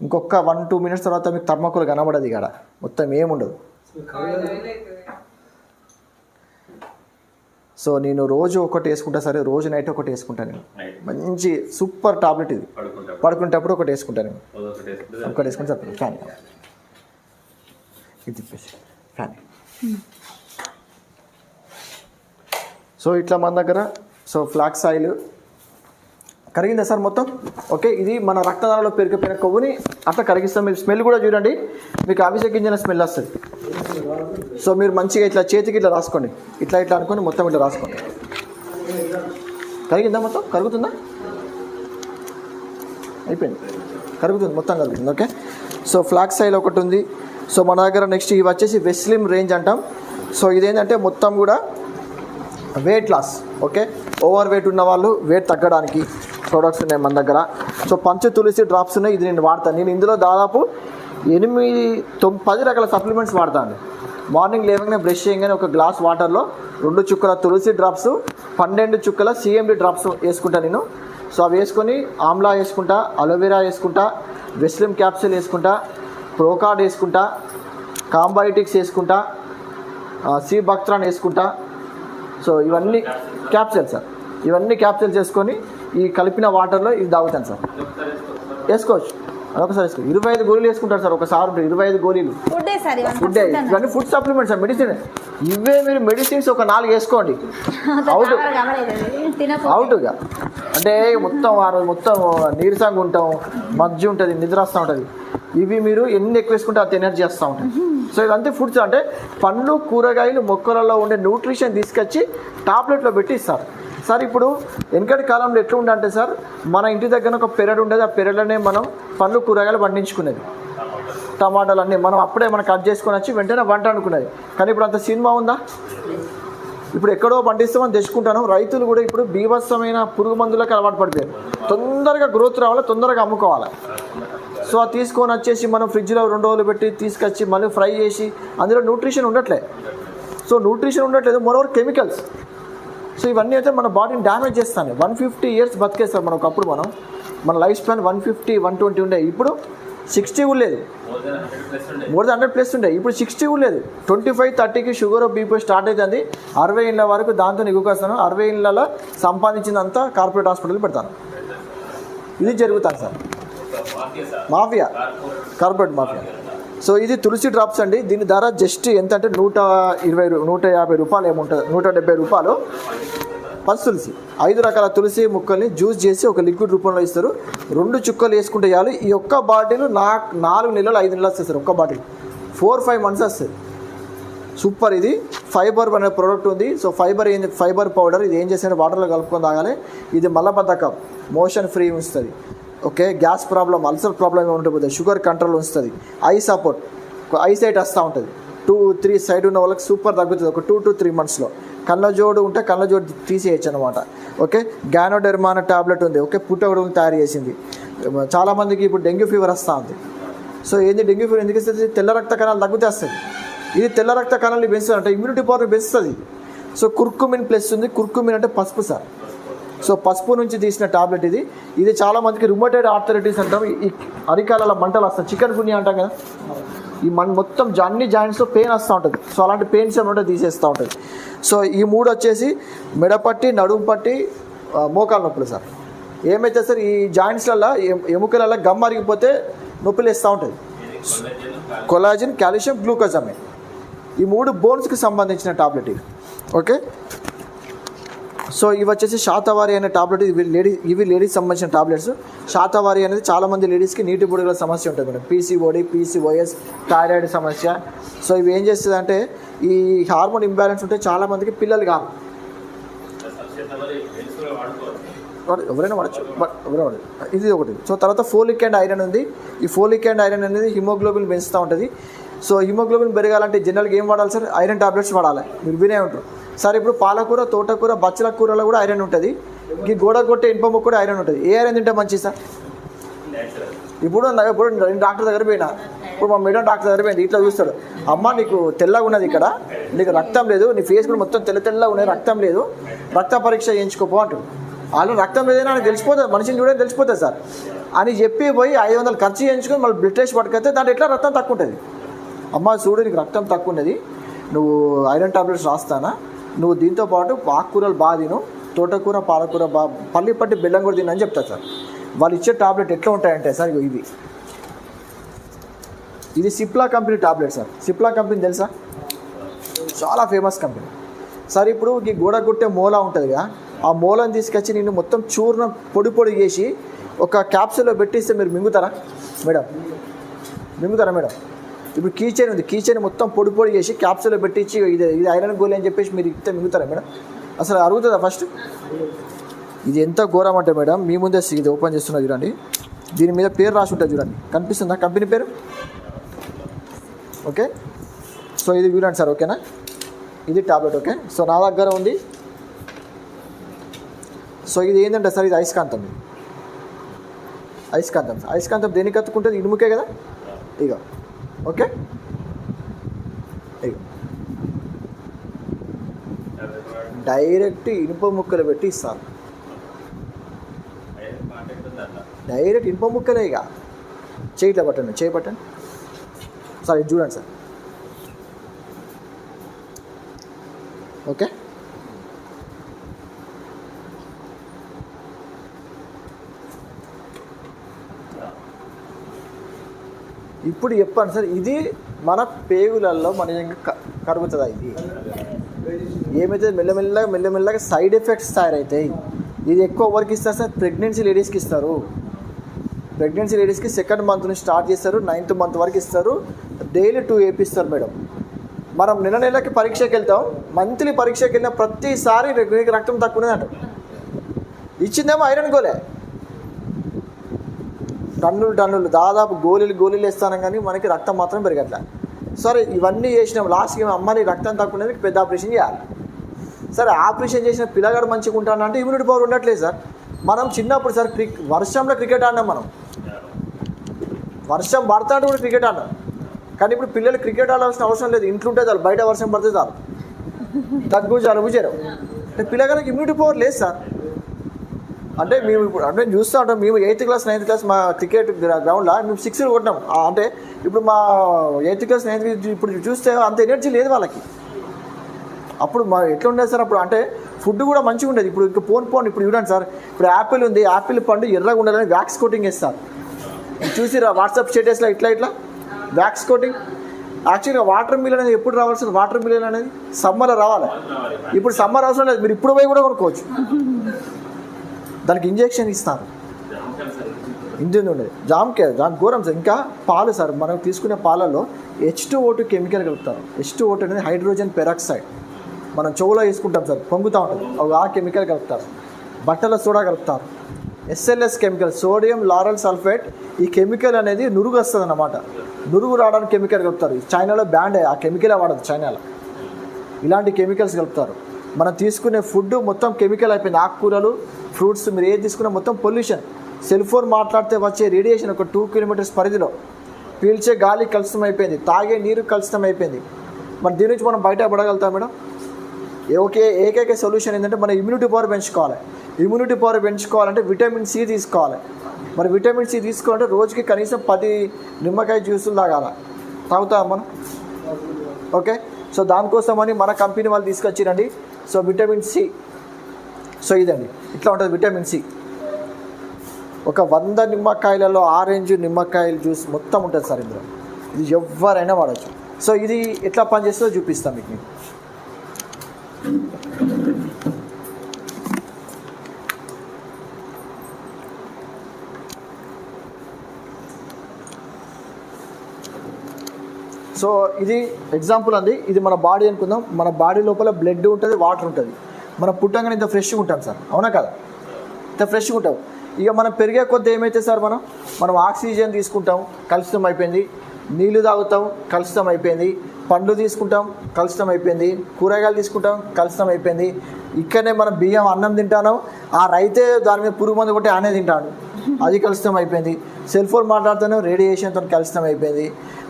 ఇంకొక 1-2 మినిట్స్ తర్వాత మీకు థర్మోకోల్ కనబడదు, ఇక్కడ మొత్తం ఏముండదు. సో నేను రోజు ఒకటి వేసుకుంటా సరే, రోజు నైట్ ఒకటి వేసుకుంటాను నేను. మంచి సూపర్ టాబ్లెట్ ఇది. పడుకునేటప్పుడు ఒకటి వేసుకుంటాను నేను, ఒకటి వేసుకుంటే సరిపోతుంది. ఫ్యాన్ ఇది తిప్పేసి ఫ్యాన్. సో ఇట్లా మన దగ్గర సో ఫ్లాక్స్ ఆయిల్ కరిగిందా సార్ మొత్తం? ఓకే, ఇది మన రక్తనాళాల్లో పెరిగిపోయిన కొవ్వుని అట్లా కరిగిస్తాం. మీరు స్మెల్ కూడా చూడండి, మీకు అవిసె గింజల స్మెల్ వస్తుంది. సో మీరు మంచిగా ఇట్లా చేతికి ఇట్లా రాసుకోండి, ఇట్లా ఇట్లా అనుకొని మొత్తం ఇట్లా రాసుకోండి. కరిగిందా? మొత్తం కరుగుతుందా? అయిపోయింది, కరుగుతుంది, మొత్తం కరుగుతుంది. ఓకే, సో ఫ్లాక్స్ ఆయిల్ ఒకటి ఉంది. సో మన దగ్గర నెక్స్ట్ ఇవి వచ్చేసి వెస్లిమ్ రేంజ్ అంటాం. సో ఇదేంటంటే మొత్తం కూడా weight loss, okay, over weight ఉన్న వాళ్ళు వెయిట్ తగ్గడానికి ప్రోడక్ట్స్ ఉన్నాయి మన దగ్గర. సో పంచ తులసి డ్రాప్స్ ఉన్నాయి, ఇది నేను వాడతాను. నేను ఇందులో దాదాపు 8-10 రకాల సప్లిమెంట్స్ వాడతాను. మార్నింగ్ లేవగానే బ్రష్ చేయగానే ఒక గ్లాస్ వాటర్లో 2 చుక్కల తులసి డ్రాప్స్, 12 చుక్కల CMD డ్రాప్స్ వేసుకుంటాను నేను. సో అవి వేసుకొని ఆమ్లా వేసుకుంటా, అలోవెరా వేసుకుంటా, వెస్లిమ్ క్యాప్సిల్ వేసుకుంటా, ప్రోకార్డ్ వేసుకుంటా, కాంబయోటిక్స్ వేసుకుంటా, సి బక్త్రాన్ వేసుకుంటా. సో ఇవన్నీ క్యాప్సిల్ సార్, ఇవన్నీ క్యాప్సిల్స్ వేసుకొని ఈ కలిపిన వాటర్లో ఇది తాగుతాను సార్. వేసుకోవచ్చు, ఒకసారి వేసుకో. 25 గోళీలు వేసుకుంటారు సార్ ఒకసారి, 25 గోళీలు ఫుడ్. ఇవన్నీ ఫుడ్ సప్లిమెంట్స్ సార్, మెడిసిన్. ఇవే మీరు మెడిసిన్స్ ఒక 4 వేసుకోండి అవుట్గా. అంటే మొత్తం ఆ రోజు మొత్తం నీరసంగా ఉంటాం, మజ్జి ఉంటుంది, నిద్ర వస్తూ ఉంటుంది. ఇవి మీరు ఎన్ని ఎక్కువ వేసుకుంటే అంత ఎనర్జీ వస్తూ ఉంటుంది. సో ఇదంతా ఫుడ్స్ అంటే పండ్లు, కూరగాయలు, మొక్కలలో ఉండే న్యూట్రిషన్ తీసుకొచ్చి టాబ్లెట్లో పెట్టి ఇస్తారు సార్. ఇప్పుడు వెనకటి కాలంలో ఎట్లా ఉండంటే సార్, మన ఇంటి దగ్గర ఒక పెరడు ఉండేది, ఆ పెరడులోనే మనం పండ్లు, కూరగాయలు పండించుకునేది. టమాటాలు అన్నీ మనం అప్పుడే మనం కట్ చేసుకొని వచ్చి వెంటనే వంట అనుకునేది. కానీ ఇప్పుడు అంత సినిమా ఉందా? ఇప్పుడు ఎక్కడో పండిస్తామని తెచ్చుకుంటాను. రైతులు కూడా ఇప్పుడు బీభత్సమైన పురుగు మందులకు అలవాటు పడిపోయారు. తొందరగా గ్రోత్ రావాలి, తొందరగా అమ్ముకోవాలి. సో అది తీసుకొని వచ్చేసి మనం ఫ్రిడ్జ్లో 2 రోజులు పెట్టి తీసుకొచ్చి మళ్ళీ ఫ్రై చేసి అందులో న్యూట్రిషన్ ఉండట్లేదు. సో న్యూట్రిషన్ ఉండట్లేదు, మోరోవర్ కెమికల్స్. సో ఇవన్నీ అయితే మన బాడీని డ్యామేజ్ చేస్తాను. 150 years బతికేస్తాం మనం. ఒకప్పుడు మన లైఫ్ స్పాన్ 150-120 ఉండే, ఇప్పుడు 60 కూడా లేదు. మోర్ దాన్ 100+ ఉండే, ఇప్పుడు 60 కూడా లేదు. 25-30కి షుగర్, బీపీ స్టార్ట్ అవుతుంది. 60 ఏళ్ళ వరకు దాంతో ఎగుకొస్తాను. 60 ఏళ్ళలో సంపాదించిందంతా కార్పొరేట్ హాస్పిటల్ పెడతాను. ఇది జరుగుతాను sir. Mafia, corporate mafia. So ఇది తులసి డ్రాప్స్ అండి. దీని ధర జస్ట్ ఎంత అంటే 150 రూపాయలు ఏముంటుంది, 170 రూపాయలు. పచ్చి తులసి 5 రకాల తులసి ముక్కల్ని జ్యూస్ చేసి ఒక లిక్విడ్ రూపంలో ఇస్తారు. 2 చుక్కలు వేసుకుంటే చాలు. ఈ ఒక్క బాటిల్ 4 నెలలు 5 నెలలు వస్తుంది సార్. ఒక్క బాటిల్ 4-5 months వస్తుంది. సూపర్. ఇది ఫైబర్ అనే ప్రోడక్ట్ ఉంది. So fibre powder. ఇది ఏం చేస్తే వాటర్లో కలుపుకొని తాగాలి. ఇది మలబద్ధకం, మోషన్ ఫ్రీ ఉంచుతుంది. Okay, gas problem, ulcer problem ఉండిపోతుంది, షుగర్ కంట్రోల్ ఉంచుతుంది. ఐ సపోర్ట్, ఐ సైట్ వస్తూ ఉంటుంది. 2-3 సైడ్ ఉన్న వాళ్ళకి సూపర్ తగ్గుతుంది ఒక 2-3 monthsలో. కళ్ళజోడు ఉంటే కళ్ళజోడు తీసేయచ్చు అనమాట. ఓకే, గ్యానోడెర్మా అనే టాబ్లెట్ ఉంది. ఓకే, పుట్టగొడుగులు తయారు చేసింది. చాలామందికి ఇప్పుడు డెంగ్యూ ఫీవర్ వస్తూ ఉంది. సో ఏంది డెంగ్యూ ఫీవర్ ఎందుకు ఇస్తుంది? తెల్ల రక్త కణాలు తగ్గితే వస్తుంది. ఇది తెల్ల రక్త కణాలు పెంచుతుంది అంటే ఇమ్యూనిటీ పవర్ని పెంచుతుంది. సో కుర్కుమిన్ ప్లస్ ఉంది. కుర్కుమిన్ అంటే పసుపు సార్. సో పసుపు నుంచి తీసిన టాబ్లెట్ ఇది. ఇది చాలామందికి రుమటైడ్ ఆర్థరైటిస్ అంటాం. ఈ అరికాల మంటలు వస్తాయి, చికెన్ గున్యా అంటాం కదా. ఈ మొత్తం అన్ని జాయింట్స్లో పెయిన్ వస్తూ ఉంటుంది. సో అలాంటి పెయిన్స్ ఏమంటే తీసేస్తూ ఉంటుంది. సో ఈ 3 వచ్చేసి మెడపట్టి, నడుము పట్టి, మోకాలు నొప్పులు సార్. ఏమైతే సార్ ఈ జాయింట్స్లలో ఎముకలలో గమ్ అరిగిపోతే నొప్పులు వేస్తూ ఉంటుంది. Collagen, calcium, glucosamine. ఈ 3 బోన్స్కి సంబంధించిన టాబ్లెట్ ఇది. ఓకే, సో ఇవి వచ్చేసి శాతవారి అనే టాబ్లెట్. ఇవి లేడీస్ సంబంధించిన టాబ్లెట్స్. శాతవారి అనేది చాలామంది లేడీస్కి నీటి బుడగల సమస్య ఉంటుంది మేడం. PCOD, PCOS, థైరాయిడ్ సమస్య. సో ఇవి ఏం చేస్తుంది అంటే ఈ హార్మోన్ ఇంబ్యాలెన్స్ ఉంటే చాలామందికి పిల్లలు కాదు. ఎవరైనా వాడచ్చు, బట్ ఎవరైనా వాడచ్చు. ఇది ఒకటి. సో తర్వాత ఫోలిక్ అండ్ ఐరన్ ఉంది. ఈ ఫోలిక్ అండ్ ఐరన్ అనేది హిమోగ్లోబిన్ పెంచుతూ ఉంటుంది. సో హిమోగ్లోబిన్ పెరగాలంటే జనరల్గా ఏం వాడాలి సార్? ఐరన్ టాబ్లెట్స్ వాడాలి. మీరు వినే ఉంటారు సార్. ఇప్పుడు పాలకూర, తోటకూర, బచ్చల కూరలో కూడా ఐరన్ ఉంటుంది. ఈ గోడ కొట్టే ఇనుప ముక్క కూడా ఐరన్ ఉంటుంది. ఏ ఐరన్ తింటే మంచిది సార్? ఇప్పుడు నేను డాక్టర్ దగ్గర పోయినా, ఇప్పుడు మా మేడం డాక్టర్ దగ్గర పోయింది. ఇట్లా చూస్తాడు, అమ్మ నీకు తెల్లగా ఉన్నది, ఇక్కడ నీకు రక్తం లేదు, నీ ఫేస్ కూడా మొత్తం తెల్లగా ఉన్నది, రక్తం లేదు, రక్త పరీక్ష చేయించుకోపో అంటాడు. వాళ్ళు రక్తం లేదని నాకు తెలిసిపోతుంది, మనిషిని చూడని తెలిసిపోతుంది సార్ అని చెప్పి పోయి 500 ఖర్చు చేయించుకొని మళ్ళీ బ్లడ్ టెస్ట్ పట్టుకొస్తే దాంట్లో ఎట్లా రక్తం తక్కువ ఉంటుంది. అమ్మ చూడు నీకు రక్తం తక్కువ ఉన్నది, నువ్వు ఐరన్ టాబ్లెట్స్ రాస్తానా, నువ్వు దీంతో పాటు ఆకుకూరలు బాగా తిను, తోటకూర, పాలకూర పల్లి పట్టి బెల్లం కూడా తినని చెప్తారు సార్. వాళ్ళు ఇచ్చే టాబ్లెట్ ఎట్లా ఉంటాయంటే సార్ ఇది Cipla company tablet sir. Cipla company తెలుసా? చాలా ఫేమస్ కంపెనీ సార్. ఇప్పుడు ఈ గోడ గుట్టే మూల ఉంటుందిగా, ఆ మూలను తీసుకొచ్చి నేను మొత్తం చూర్ణం పొడి చేసి ఒక క్యాప్సూల్లో పెట్టిస్తే మీరు మింగుతారా మేడం? మింగుతారా మేడం? ఇప్పుడు కీ చైన్ ఉంది, కీ చైన్ మొత్తం పొడి పొడి చేసి క్యాప్సూల్లో పెట్టించి ఇది ఇది ఐరన్ గోళీ అని చెప్పేసి మీరు ఇస్తే మిగుతారా మేడం? అసలు అరుగుతుందా ఫస్ట్? ఇది ఎంత ఘోరం అంటే మేడం, మీ ముందే ఇది ఓపెన్ చేస్తున్నా చూడండి. దీని మీద పేరు రాసి ఉంటుంది చూడండి, కనిపిస్తుందా కంపెనీ పేరు? ఓకే, సో ఇది చూడండి సార్, ఓకేనా? ఇది టాబ్లెట్, ఓకే. సో నా దగ్గర ఉంది. సో ఇది ఏంటంటే సార్, ఇది అయస్కాంతం. అయస్కాంతం దేనికి కత్తుకుంటుంది? ఇనుముకే కదా. ఇక ఓకే, ఇక డైరెక్ట్ ఇనుప ముక్కలు పెట్టి ఇస్తారు. డైరెక్ట్ ఇనుప ముక్కలే. ఇక చేయిట్లా పట్టండి, చేయి పట్టండి సార్. ఇది చూడండి సార్, ఓకే. ఇప్పుడు చెప్పండి సార్, ఇది మన పేగులలో మన కరుగుతుందా? ఇది ఏమైతే మెల్లమెల్లగా సైడ్ ఎఫెక్ట్స్ తయారవుతాయి. ఇది ఎక్కువ ఎవరికి ఇస్తారు సార్? ప్రెగ్నెన్సీ లేడీస్కి ఇస్తారు. ప్రెగ్నెన్సీ లేడీస్కి 2nd మంత్ నుంచి స్టార్ట్ చేస్తారు, 9th మంత్ వరకు ఇస్తారు. డైలీ 2 వేపిస్తారు మేడం. మనం నెలకి పరీక్షకి వెళ్తాం, మంత్లీ పరీక్షకి వెళ్ళిన ప్రతిసారి రక్తం తక్కువనే అంటాం. ఇచ్చిందేమో ఐరన్ గోలే, టన్నులు దాదాపు గోళీలు వేస్తాను, కానీ మనకి రక్తం మాత్రం పెరగట్లే. సరే ఇవన్నీ చేసినాం, లాస్ట్కి అమ్మని రక్తం తక్కువ పెద్ద ఆపరేషన్ చేయాలి. సరే ఆపరేషన్ చేసిన పిల్లగాడు మంచిగా ఉంటానంటే ఇమ్యూనిటీ పవర్ ఉండట్లేదు సార్. మనం చిన్నప్పుడు సార్ వర్షంలో క్రికెట్ ఆడినాం, మనం వర్షం పడతాంటే కూడా క్రికెట్ ఆడినాం. కానీ ఇప్పుడు పిల్లలు క్రికెట్ ఆడాల్సిన అవసరం లేదు, ఇంట్లో ఉంటే చాలు, బయట వర్షం పడితే చాలు, దగ్గు జలుబు జ్వరం. అంటే పిల్లగానికి ఇమ్యూనిటీ పవర్ లేదు సార్. అంటే మేము ఇప్పుడు అంటే చూస్తూ ఉంటాం, మేము 8th క్లాస్ 9th క్లాస్ మా క్రికెట్ గ్రౌండ్లో మేము 6 కొట్టినాం. అంటే ఇప్పుడు మా 8th క్లాస్ 9th ఇప్పుడు చూస్తే అంత ఎనర్జీ లేదు వాళ్ళకి. అప్పుడు మా ఎట్లా ఉండేది సార్ అప్పుడు? అంటే ఫుడ్ కూడా మంచిగా ఉండేది. ఇప్పుడు ఇంకా పోన్ ఇప్పుడు చూడండి సార్, ఇప్పుడు యాపిల్ ఉంది, యాపిల్ పండు ఎర్రగా ఉండాలని వ్యాక్స్ కోటింగ్ వేస్తారు. చూసిరా వాట్సాప్ స్టేటస్లో ఇట్లా వ్యాక్స్ కోటింగ్. యాక్చువల్గా వాటర్ మిలన్ అనేది ఎప్పుడు రావాల్సింది? వాటర్ మిలన్ అనేది సమ్మర్లో రావాలి. ఇప్పుడు సమ్మర్ అవసరం లేదు, మీరు ఇప్పుడు పోయి కూడా కొనుక్కోవచ్చు. దానికి ఇంజెక్షన్ ఇస్తారు. ఇంజన్ ఉండేది జామకాయ ఘోరం సార్. ఇంకా పాలు సార్, మనం తీసుకునే పాలల్లో H2O2 కెమికల్ కలుపుతారు. H2O2 అనేది హైడ్రోజన్ పెరాక్సైడ్. మనం చెవులో వేసుకుంటాం సార్, పొంగుతూ ఉంటుంది, ఆ కెమికల్ కలుపుతారు. బట్టల సోడా కలుపుతారు. SLS chemical, sodium lauryl sulphate. ఈ కెమికల్ అనేది నురుగు వస్తుంది అన్నమాట. నురుగు రావడానికి కెమికల్ కలుపుతారు. చైనాలో బ్యాండ్, ఆ కెమికలే వాడదు చైనాలో. ఇలాంటి కెమికల్స్ కలుపుతారు. మనం తీసుకునే ఫుడ్ మొత్తం కెమికల్ అయిపోయింది. ఆకుకూరలు, ఫ్రూట్స్, మీరు ఏది తీసుకున్నా మొత్తం పొల్యూషన్. సెల్ ఫోన్ మాట్లాడితే వచ్చే రేడియేషన్ ఒక 2 కిలోమీటర్స్ పరిధిలో. పీల్చే గాలి కలుషితం అయిపోయింది, తాగే నీరు కలుషితం అయిపోయింది. మరి దీని నుంచి మనం బయట పడగలుగుతాం మేడం? ఏకైక సొల్యూషన్ ఏంటంటే మన ఇమ్యూనిటీ పవర్ పెంచుకోవాలి. ఇమ్యూనిటీ పవర్ పెంచుకోవాలంటే విటమిన్ సి తీసుకోవాలి. మరి విటమిన్ సి తీసుకోవాలంటే రోజుకి కనీసం 10 నిమ్మకాయ జ్యూసులు తాగుతాం మనం. ఓకే, సో దానికోసమని మన కంపెనీ వాళ్ళు తీసుకొచ్చిరండి. సో విటమిన్ సి, సో ఇదండి ఇట్లా ఉంటుంది విటమిన్ సి. ఒక 100 నిమ్మకాయలలో ఆరెంజ్ నిమ్మకాయల జ్యూస్ మొత్తం ఉంటుంది సార్ ఇందులో. ఇది ఎవరైనా వాడచ్చు. సో ఇది ఎట్లా పనిచేస్తుందో చూపిస్తాం మీకు. సో ఇది ఎగ్జాంపుల్ అండి. ఇది మన బాడీ అనుకుందాం. మన బాడీ లోపల బ్లడ్ ఉంటుంది, వాటర్ ఉంటుంది. మనం పుట్టంగానే ఇంత ఫ్రెష్గా ఉంటాం సార్, అవునా కదా? ఇంత ఫ్రెష్గా ఉంటాం. ఇక మనం పెరిగే కొద్దీ ఏమైతే సార్, మనం ఆక్సిజన్ తీసుకుంటాం, కలుషితం అయిపోయింది. నీళ్ళు తాగుతాం, కలుషితం అయిపోయింది. పండ్లు తీసుకుంటాం, కలుషితం అయిపోయింది. కూరగాయలు తీసుకుంటాం, కలుషితం అయిపోయింది. ఇక్కడనే మనం బియ్యం అన్నం తింటాను, ఆ రైతే దాని మీద పురుగు మందు కొట్టి ఆనే తింటాడు, అది కలుషితం అయిపోయింది. సెల్ ఫోన్ మాట్లాడుతాను, రేడియేషన్తో కలుషితం అయిపోయింది.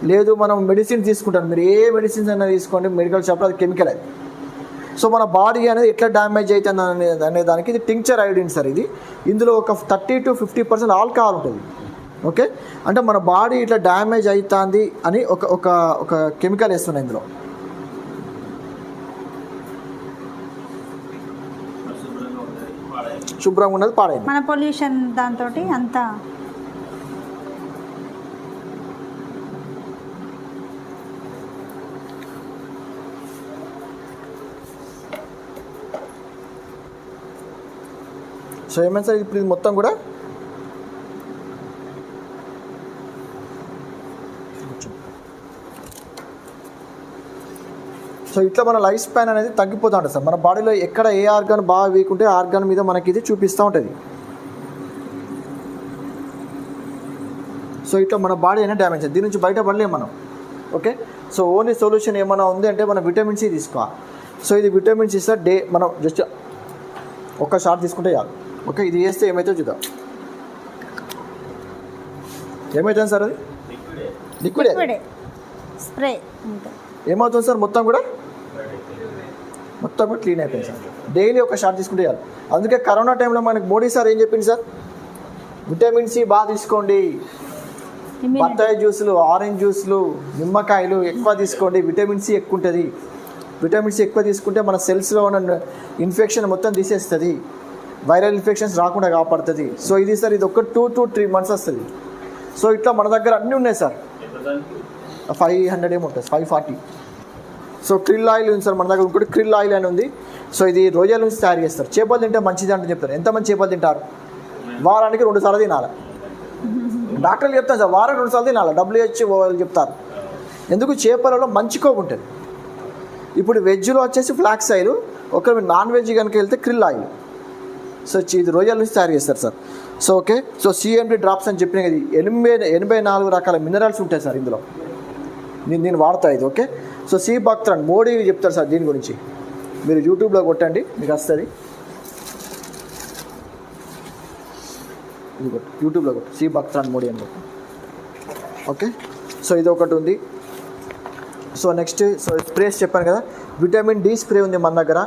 లేదు మనం మెడిసిన్ తీసుకుంటాం, మీరు ఏ మెడిసిన్స్ అయినా తీసుకోండి మెడికల్ షాప్లో, అది కెమికల్ అది. సో మన బాడీ అనేది ఎట్లా డ్యామేజ్ అవుతుంది అనే దానికి ఇది టింక్చర్ అయోడిన్ సార్. ఇది ఇందులో ఒక 30 to 50% ఆల్కహాల్ ఉంటుంది. ఓకే, అంటే మన బాడీ ఇట్లా డ్యామేజ్ అవుతుంది అని ఒక కెమికల్ వేస్తున్నాయి ఇందులో. శుభ్రంగా ఉన్నది పాడైంది. మన పొల్యూషన్ దాంతో అంతా సో ఏమైనా సార్ ఇప్పుడు ఇది మొత్తం కూడా సో ఇట్లా మన లైఫ్ స్పాన్ అనేది తగ్గిపోతూ ఉంటుంది సార్. మన బాడీలో ఎక్కడ ఏ ఆర్గాన్ బాగా వీక్ ఉంటే ఆర్గాన్ మీద మనకి ఇది చూపిస్తూ ఉంటుంది. సో ఇట్లా మన బాడీ అయినా డ్యామేజ్ దీని నుంచి బయటపడలేము మనం. ఓకే, సో ఓన్లీ సొల్యూషన్ ఏమైనా ఉంది అంటే మనం విటమిన్ సి తీసుకోవాలి. సో ఇది విటమిన్ సి సార్. మనం జస్ట్ ఒక్క షాట్ తీసుకుంటే చాలు. ఓకే, ఇది వేస్తే ఏమైతే చూద్దాం. ఏమవుతుంది సార్? అది లిక్విడే స్ప్రే. ఏమవుతుంది సార్? మొత్తం కూడా క్లీన్ అయిపోయింది సార్. డైలీ ఒక షాట్ తీసుకుంటే చాలు. అందుకే కరోనా టైంలో మనకి మోడీ సార్ ఏం చెప్పింది సార్? విటమిన్ సి బాగా తీసుకోండి, బత్తాయి జ్యూసులు, ఆరెంజ్ జ్యూసులు, నిమ్మకాయలు ఎక్కువ తీసుకోండి, విటమిన్ సి ఎక్కువ ఉంటుంది. విటమిన్ సి ఎక్కువ తీసుకుంటే మన సెల్స్లో ఉన్న ఇన్ఫెక్షన్ మొత్తం తీసేస్తుంది, వైరల్ ఇన్ఫెక్షన్స్ రాకుండా కాపాడుతుంది. సో ఇది సార్, ఇది ఒక 2 to 3 months వస్తుంది. సో ఇట్లా మన దగ్గర అన్నీ ఉన్నాయి సార్. 500 ఏముంటుంది, 540. సో క్రిల్ ఆయిల్ ఉంది సార్ మన దగ్గర. ఇంకోటి క్రిల్ ఆయిల్ అని ఉంది. సో ఇది రొయ్యల నుంచి తయారు చేస్తారు. చేపలు తింటే మంచిది అంటే చెప్తారు. ఎంతమంది చేపలు తింటారు? వారానికి 2 సార్లు తినాలి. డాక్టర్లు చెప్తారు సార్ వారానికి 2 సార్లు తినాలి. WHO వాళ్ళు చెప్తారు. ఎందుకు? చేపలలో మంచి కొవ్వు ఉంటుంది. ఇప్పుడు వెజ్లో వచ్చేసి ఫ్లాక్స్ ఆయిల్, ఒకవేళ నాన్ వెజ్ కనుక వెళ్తే క్రిల్ ఆయిల్. సో ఇది రొయ్యల నుంచి తయారు చేస్తారు sir. So okay, so CMD drops అని చెప్పిన ఇది 84 రకాల మినరల్స్ ఉంటాయి సార్ ఇందులో. నేను వాడతా ఇది. ఓకే, సో సి భక్త్రాన్ మోడీ చెప్తారు సార్ దీని గురించి. మీరు యూట్యూబ్లో కొట్టండి, మీకు వస్తుంది. ఇది కొట్టు, యూట్యూబ్లో కొట్టు, సి భక్త్రాన్ మోడీ అని కొట్టు. ఓకే, సో ఇది ఒకటి ఉంది. సో నెక్స్ట్, సో స్ప్రేస్ చెప్పాను కదా. విటమిన్ డి స్ప్రే ఉంది మన దగ్గర.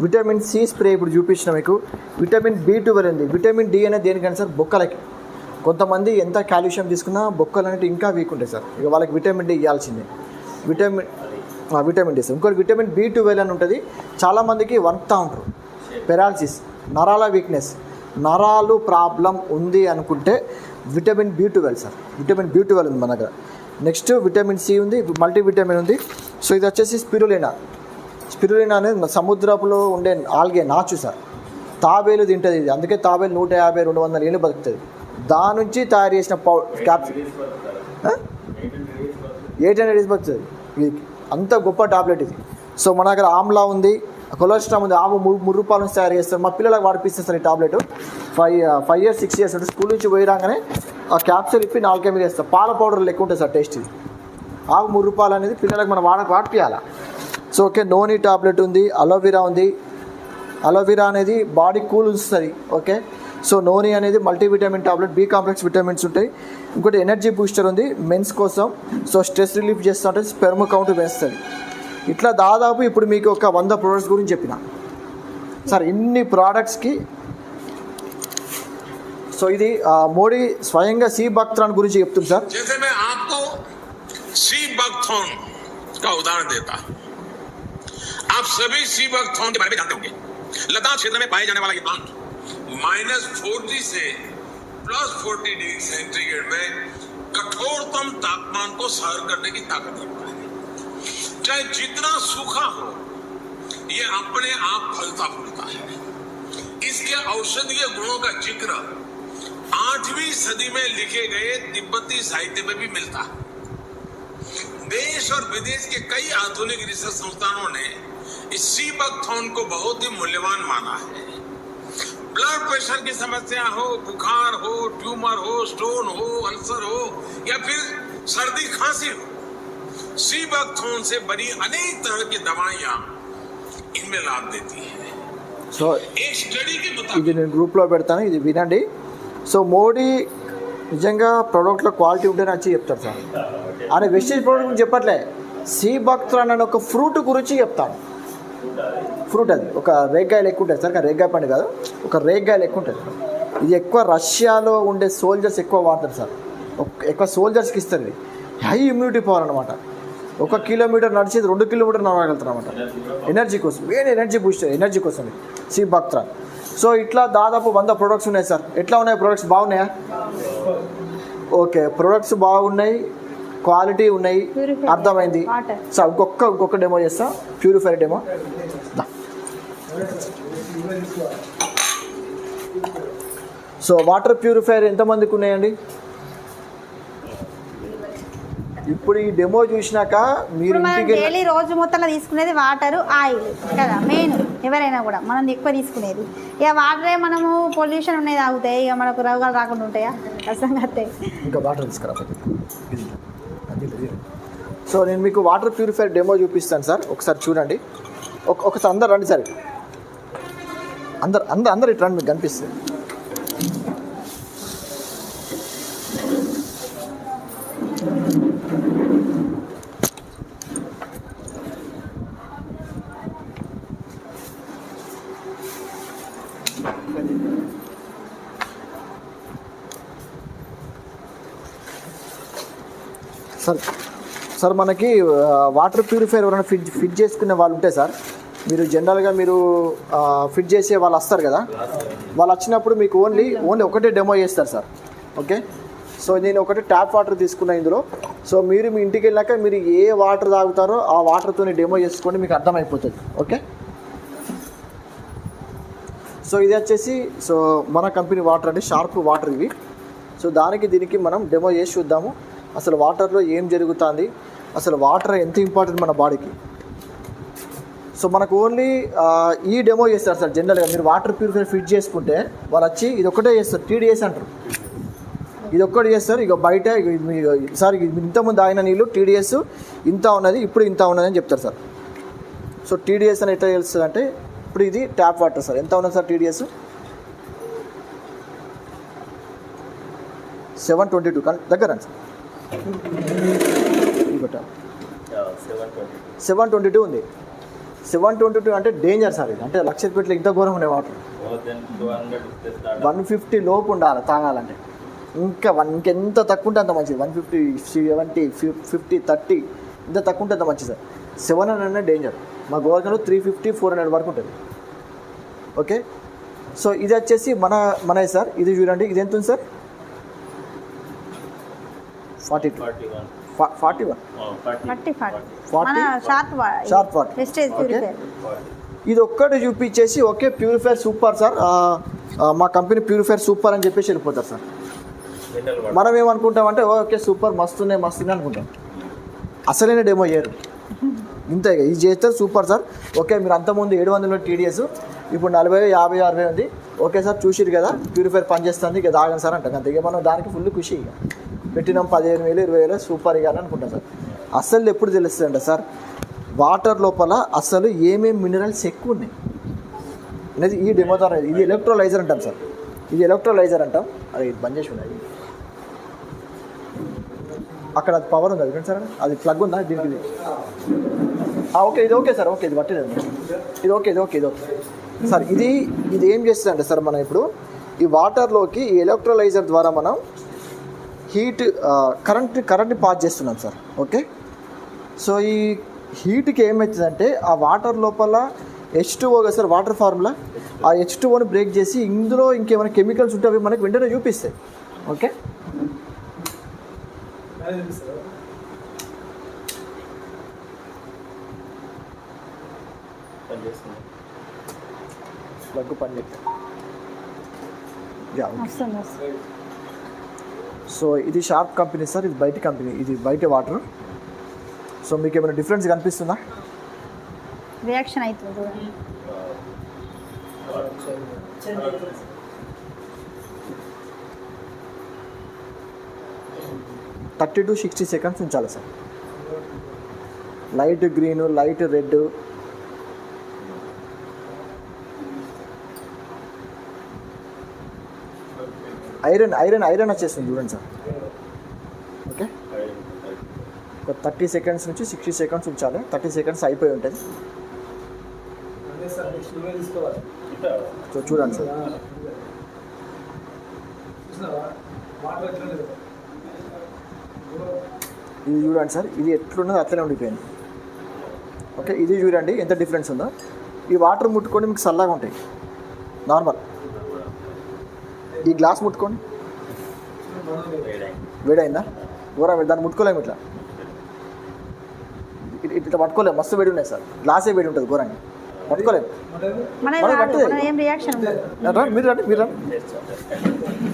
విటమిన్ సి స్ప్రే ఇప్పుడు చూపించిన మీకు. విటమిన్ B12 ఉంది. విటమిన్ డి అనేది దేనికంటే సార్? బొక్కలకి. కొంతమంది ఎంత కాల్షియం తీసుకున్నా బొక్కలు అనేవి ఇంకా వీక్ ఉంటాయి సార్. ఇక వాళ్ళకి విటమిన్ డి ఇవ్వాల్సిందే. Vitamin D sir. ఇంకోటి విటమిన్ B12 అని ఉంటుంది. చాలామందికి వణుకుతూ ఉంటారు, పెరాలసిస్, నరాల వీక్నెస్, నరాలు ప్రాబ్లం ఉంది అనుకుంటే vitamin B12 sir. Vitamin B12 ఉంది మన దగ్గర. నెక్స్ట్ విటమిన్ సి ఉంది, మల్టీవిటమిన్ ఉంది. సో ఇది వచ్చేసి స్పిరులినా. స్పిరులినా అనేది సముద్రపులో ఉండే ఆల్గే నాచు సార్. తాబేలు తింటుంది ఇది. అందుకే తాబేలు 150-200 ఏళ్ళు బతుకుతుంది. దాని నుంచి తయారు చేసిన క్యాప్సూల్ 800 days బతుకుతుంది. ఇది అంత గొప్ప టాబ్లెట్ ఇది. సో మన దగ్గర ఆమ్లా ఉంది, కొలెస్ట్రాల్ ఉంది. ఆవు 3 రూపాయల నుంచి తయారు చేస్తారు. మా పిల్లలకు వాడిపిస్తారు సార్ ఈ టాబ్లెట్. 5 years 6 years ఉంటుంది. స్కూల్ నుంచి పోయి రాగానే ఆ క్యాప్సూల్ ఇప్పి 4 మీద వేస్తారు. పాల పౌడర్ లెక్క ఉంటుంది సార్ టేస్ట్. ఇది ఆవు 3 రూపాయలు అనేది పిల్లలకు మనం వాడిపియాలి. సో ఓకే, నోని టాబ్లెట్ ఉంది, అలోవెరా ఉంది. అలోవెరా అనేది బాడీ కూల్ ఉంచుతుంది. ఓకే, సో నోని అనేది multivitamin tablet, B complex vitamins ఉంటాయి. ఇంకోటి ఎనర్జీ బూస్టర్ ఉంది మెన్స్ కోసం. సో స్ట్రెస్ రిలీఫ్ చేస్తూ ఉంటుంది, స్పెర్మ్ కౌంట్ పెంచుతుంది. ఇట్లా దాదాపు ఇప్పుడు మీకు ఒక 100 ప్రోడక్ట్స్ గురించి చెప్పిన సార్. ఇన్ని ప్రోడక్ట్స్కి సో ఇది మోడీ స్వయంగా సి భక్త్రాన్ గురించి చెప్తుంది సార్. जैसे मैं आपको सी बकथॉर्न का उदाहरण देता, आप सभी सी बकथॉर्न के बारे में जानते होंगे. लद्दाख क्षेत्र में पाए जाने वाला ये प्लांट -40 से +40 डिग्री सेंटीग्रेड में कठोरतम तापमान को सहन करने की ताकत रखता है. चाहे जितना सूखा हो, ये अपने आप फलता फूलता है. इसके औषधीय गुणों का जिक्र 8वीं सदी में लिखे गए तिब्बती साहित्य में भी मिलता है. देश और विदेश के कई आधुनिक रिसर्च संस्थानों ने इस सी बकथॉर्न को बहुत ही मूल्यवान माना है. ब्लड प्रेशर की समस्या हो, बुखार हो, ट्यूमर हो, स्टोन हो, अल्सर हो या फिर सर्दी खांसी हो, सी बकथॉर्न से बनी अनेक तरह की दवाइयां इनमें लाभ देती है. సో एक स्टडी के ఇది मुताबिक నేను గ్రూప్లో పెడతాను, ఇది వినండి. సో మోడీ నిజంగా ప్రోడక్ట్లో క్వాలిటీ ఉంటేనే వచ్చి చెప్తాడు సార్. ఆయన వెస్టేజ్ ప్రోడక్ట్ గురించి చెప్పట్లే, సి భక్త్రాన్ అనే ఒక ఫ్రూట్ గురించి చెప్తాను. ఫ్రూట్ అది ఒక రేగ్గాయ లెక్క ఉంటుంది సార్, కానీ రేగ్గాయ పండు కాదు, ఒక రేగ్గాయ లెక్క ఉంటుంది. ఇది ఎక్కువ రష్యాలో ఉండే సోల్జర్స్ ఎక్కువ వాడతారు సార్. ఎక్కువ సోల్జర్స్కి ఇస్తారు. ఇది హై ఇమ్యూనిటీ పవర్ అనమాట. 1 కిలోమీటర్ నడిచేది 2 కిలోమీటర్ నడవగలుగుతారు అనమాట. ఎనర్జీ కోసం, మెయిన్ ఎనర్జీ బూస్టర్, ఎనర్జీ కోసం సి భక్త్రాన్. సో ఇట్లా దాదాపు 100 ప్రొడక్ట్స్ ఉన్నాయి సార్. ఎట్లా ఉన్నాయి ప్రొడక్ట్స్? బాగున్నాయా? ఓకే, ప్రొడక్ట్స్ బాగున్నాయి, క్వాలిటీ ఉన్నాయి, అర్థమైంది సార్. ఇంకొక డెమో చేస్తా, purifier demo. So water purifier ఎంతమందికి ఉన్నాయండి? ఇప్పుడు ఈ డెమో చూసినాక మీరు ఇప్పుడు మనం ఇంటికి డైలీ రోజు మొత్తంలో తీసుకునేది వాటర్ ఆయిల్ కదా మెయిన్, ఎవరైనా కూడా మనం ఎక్కువ తీసుకునేది. ఇక వాటరే మనము పొల్యూషన్ ఉన్నది తాగుతాయి, ఇక మనకు రోగాలు రాకుండా ఉంటాయా? అసంగతే. ఇంకా వాటర్ తీసుకురా. సో నేను మీకు వాటర్ ప్యూరిఫైర్ డెమో చూపిస్తాను సార్, ఒకసారి చూడండి. ఒకసారి అందరు రండి సార్, అందరు ఇటు రండి, మీకు కనిపిస్తుంది. సార్ మనకి వాటర్ ప్యూరిఫైర్ ఎవరైనా ఫిట్ చేసుకునే వాళ్ళు ఉంటే సార్, మీరు జనరల్గా మీరు ఫిట్ చేసే వాళ్ళు వస్తారు కదా, వాళ్ళు వచ్చినప్పుడు మీకు ఓన్లీ ఒకటే డెమో చేస్తారు సార్. ఓకే, సో నేను ఒకటి ట్యాప్ వాటర్ తీసుకున్నా ఇందులో. సో మీరు మీ ఇంటికి వెళ్ళాక మీరు ఏ వాటర్ తాగుతారో ఆ వాటర్తో డెమో చేసుకొని మీకు అర్థమైపోతుంది. ఓకే, సో ఇది వచ్చేసి సో మన కంపెనీ వాటర్ అంటే షార్ప్ వాటర్ ఇవి. సో దీనికి మనం డెమో చేసి చూద్దాము అసలు వాటర్లో ఏం జరుగుతుంది, అసలు వాటర్ ఎంత ఇంపార్టెంట్ మన బాడీకి. సో మనకు ఓన్లీ ఈ డెమో చేస్తారు సార్. జనరల్గా మీరు వాటర్ ప్యూరిఫైర్ ఫిట్ చేసుకుంటే వాళ్ళు వచ్చి ఇది ఒకటే చేస్తారు, TDS అంటారు. ఇది ఒక్కటి చేస్తారు. ఇక బయట సార్ ఇంతకుముందు ఆగిన నీళ్ళు TDS ఇంత ఉన్నది, ఇప్పుడు ఇంత ఉన్నది అని చెప్తారు సార్. సో TDS అని ఎట్లా తెలుస్తుంది అంటే, ఇప్పుడు ఇది ట్యాప్ వాటర్ సార్. ఎంత ఉన్నది సార్ TDS? 722 దగ్గర సార్. 722 ఉంది. 722 అంటే డేంజర్ సార్. ఇది అంటే లక్షపేటలో ఇంత ఘోరం ఉండే వాటర్. 150 లోపు ఉండాలి తాగాలంటే. ఇంకెంత తక్కువ ఉంటే అంత మంచిది. 150, 70, 50, 30 ఇంత తక్కువ ఉంటే అంత మంచిది సార్. 700 డేంజర్. మా గోవాలో 350, 400 వరకు ఉంటుంది. ఓకే, సో ఇది వచ్చేసి మనది సార్. ఇది చూడండి, ఇది ఎంత ఉంది సార్? 41. Sharp water. ఇది ఒక్కటి చూపించేసి ఓకే ప్యూరిఫైర్ సూపర్ సార్, మా కంపెనీ ప్యూరిఫైర్ సూపర్ అని చెప్పేసి వెళ్ళిపోతారు సార్. మనం ఏమనుకుంటామంటే ఓకే సూపర్ మస్తున్నాయి అనుకుంటాం. అసలైన డెమో చేయరు. ఇంతే ఇది చేస్తారు సూపర్ సార్. ఓకే, మీరు అంతకుముందు 700 TDS, ఇప్పుడు 40, 50, 60 ఉంది. ఓకే సార్, చూసిరు కదా ప్యూరిఫైర్ పనిచేస్తుంది, ఇక తాగండి సార్ అంటాం. అంతే, ఇక మనం దానికి ఫుల్ ఖుషి. ఇక పెట్టినాం 15,000, 20,000 సూపర్ ఇవ్వాలి అనుకుంటాం సార్. అసలు ఎప్పుడు తెలుస్తుందంట సార్, వాటర్ లోపల అసలు ఏమేమి మినరల్స్ ఎక్కువ ఉన్నాయి అనేది ఈ డెమో ద్వారా. ఇది ఎలక్ట్రోలైజర్ అంటాం సార్. ఇది ఎలక్ట్రోలైజర్ అంటాం. అది బంద్ చేసి ఉన్నాయి. అక్కడ అది పవర్ ఉంది, అది సార్. అది ప్లగ్ ఉందా దీనికి? ఓకే, ఇది ఓకే సార్. ఓకే, ఇది పట్టలేదు. ఇది ఓకే సార్. ఇది ఏం చేస్తుందంటే సార్, మనం ఇప్పుడు ఈ వాటర్లోకి ఈ ఎలక్ట్రోలైజర్ ద్వారా మనం కరెంట్ని పాస్ చేస్తున్నాం సార్. ఓకే, సో ఈ హీట్కి ఏమవుతుందంటే ఆ వాటర్ లోపల H2O కదా సార్, వాటర్ ఫార్ములా. ఆ H2Oని బ్రేక్ చేసి ఇందులో ఇంకేమైనా కెమికల్స్ ఉంటే అవి మనకి వెంటనే చూపిస్తాయి. ఓకే, ప్లగ్ పని చేస్తాం. సో ఇది షార్ప్ కంపెనీ సార్. ఇది బయట కంపెనీ, ఇది బయట వాటర్. సో మీకు ఏమైనా డిఫరెన్స్ కనిపిస్తుందా? రియాక్షన్ అవుతుంది. 30 to 60 seconds ఉంచాలి sir. Light green, light red, iron వచ్చేస్తుంది చూడండి సార్. ఓకే, ఒక 30 seconds నుంచి 60 seconds ఉంచాలి. 30 seconds అయిపోయి ఉంటుంది. సో చూడండి సార్, ఇది చూడండి సార్. ఇది ఎట్లున్నదో అట్లనే ఉండిపోయింది. ఓకే, ఇది చూడండి ఎంత డిఫరెన్స్ ఉందో. ఈ వాటర్ ముట్టుకొని మీకు చల్లగా ఉంటాయి నార్మల్. ఈ గ్లాస్ ముట్టుకోండి, వేడైందా? ఘోరం, దాన్ని ముట్టుకోలేము. ఇట్లా పట్టుకోలేము, మస్తు వేడి ఉన్నాయి సార్. గ్లాసే వేడి ఉంటుంది ఘోరంగా, పట్టుకోలేము. మీరు రండి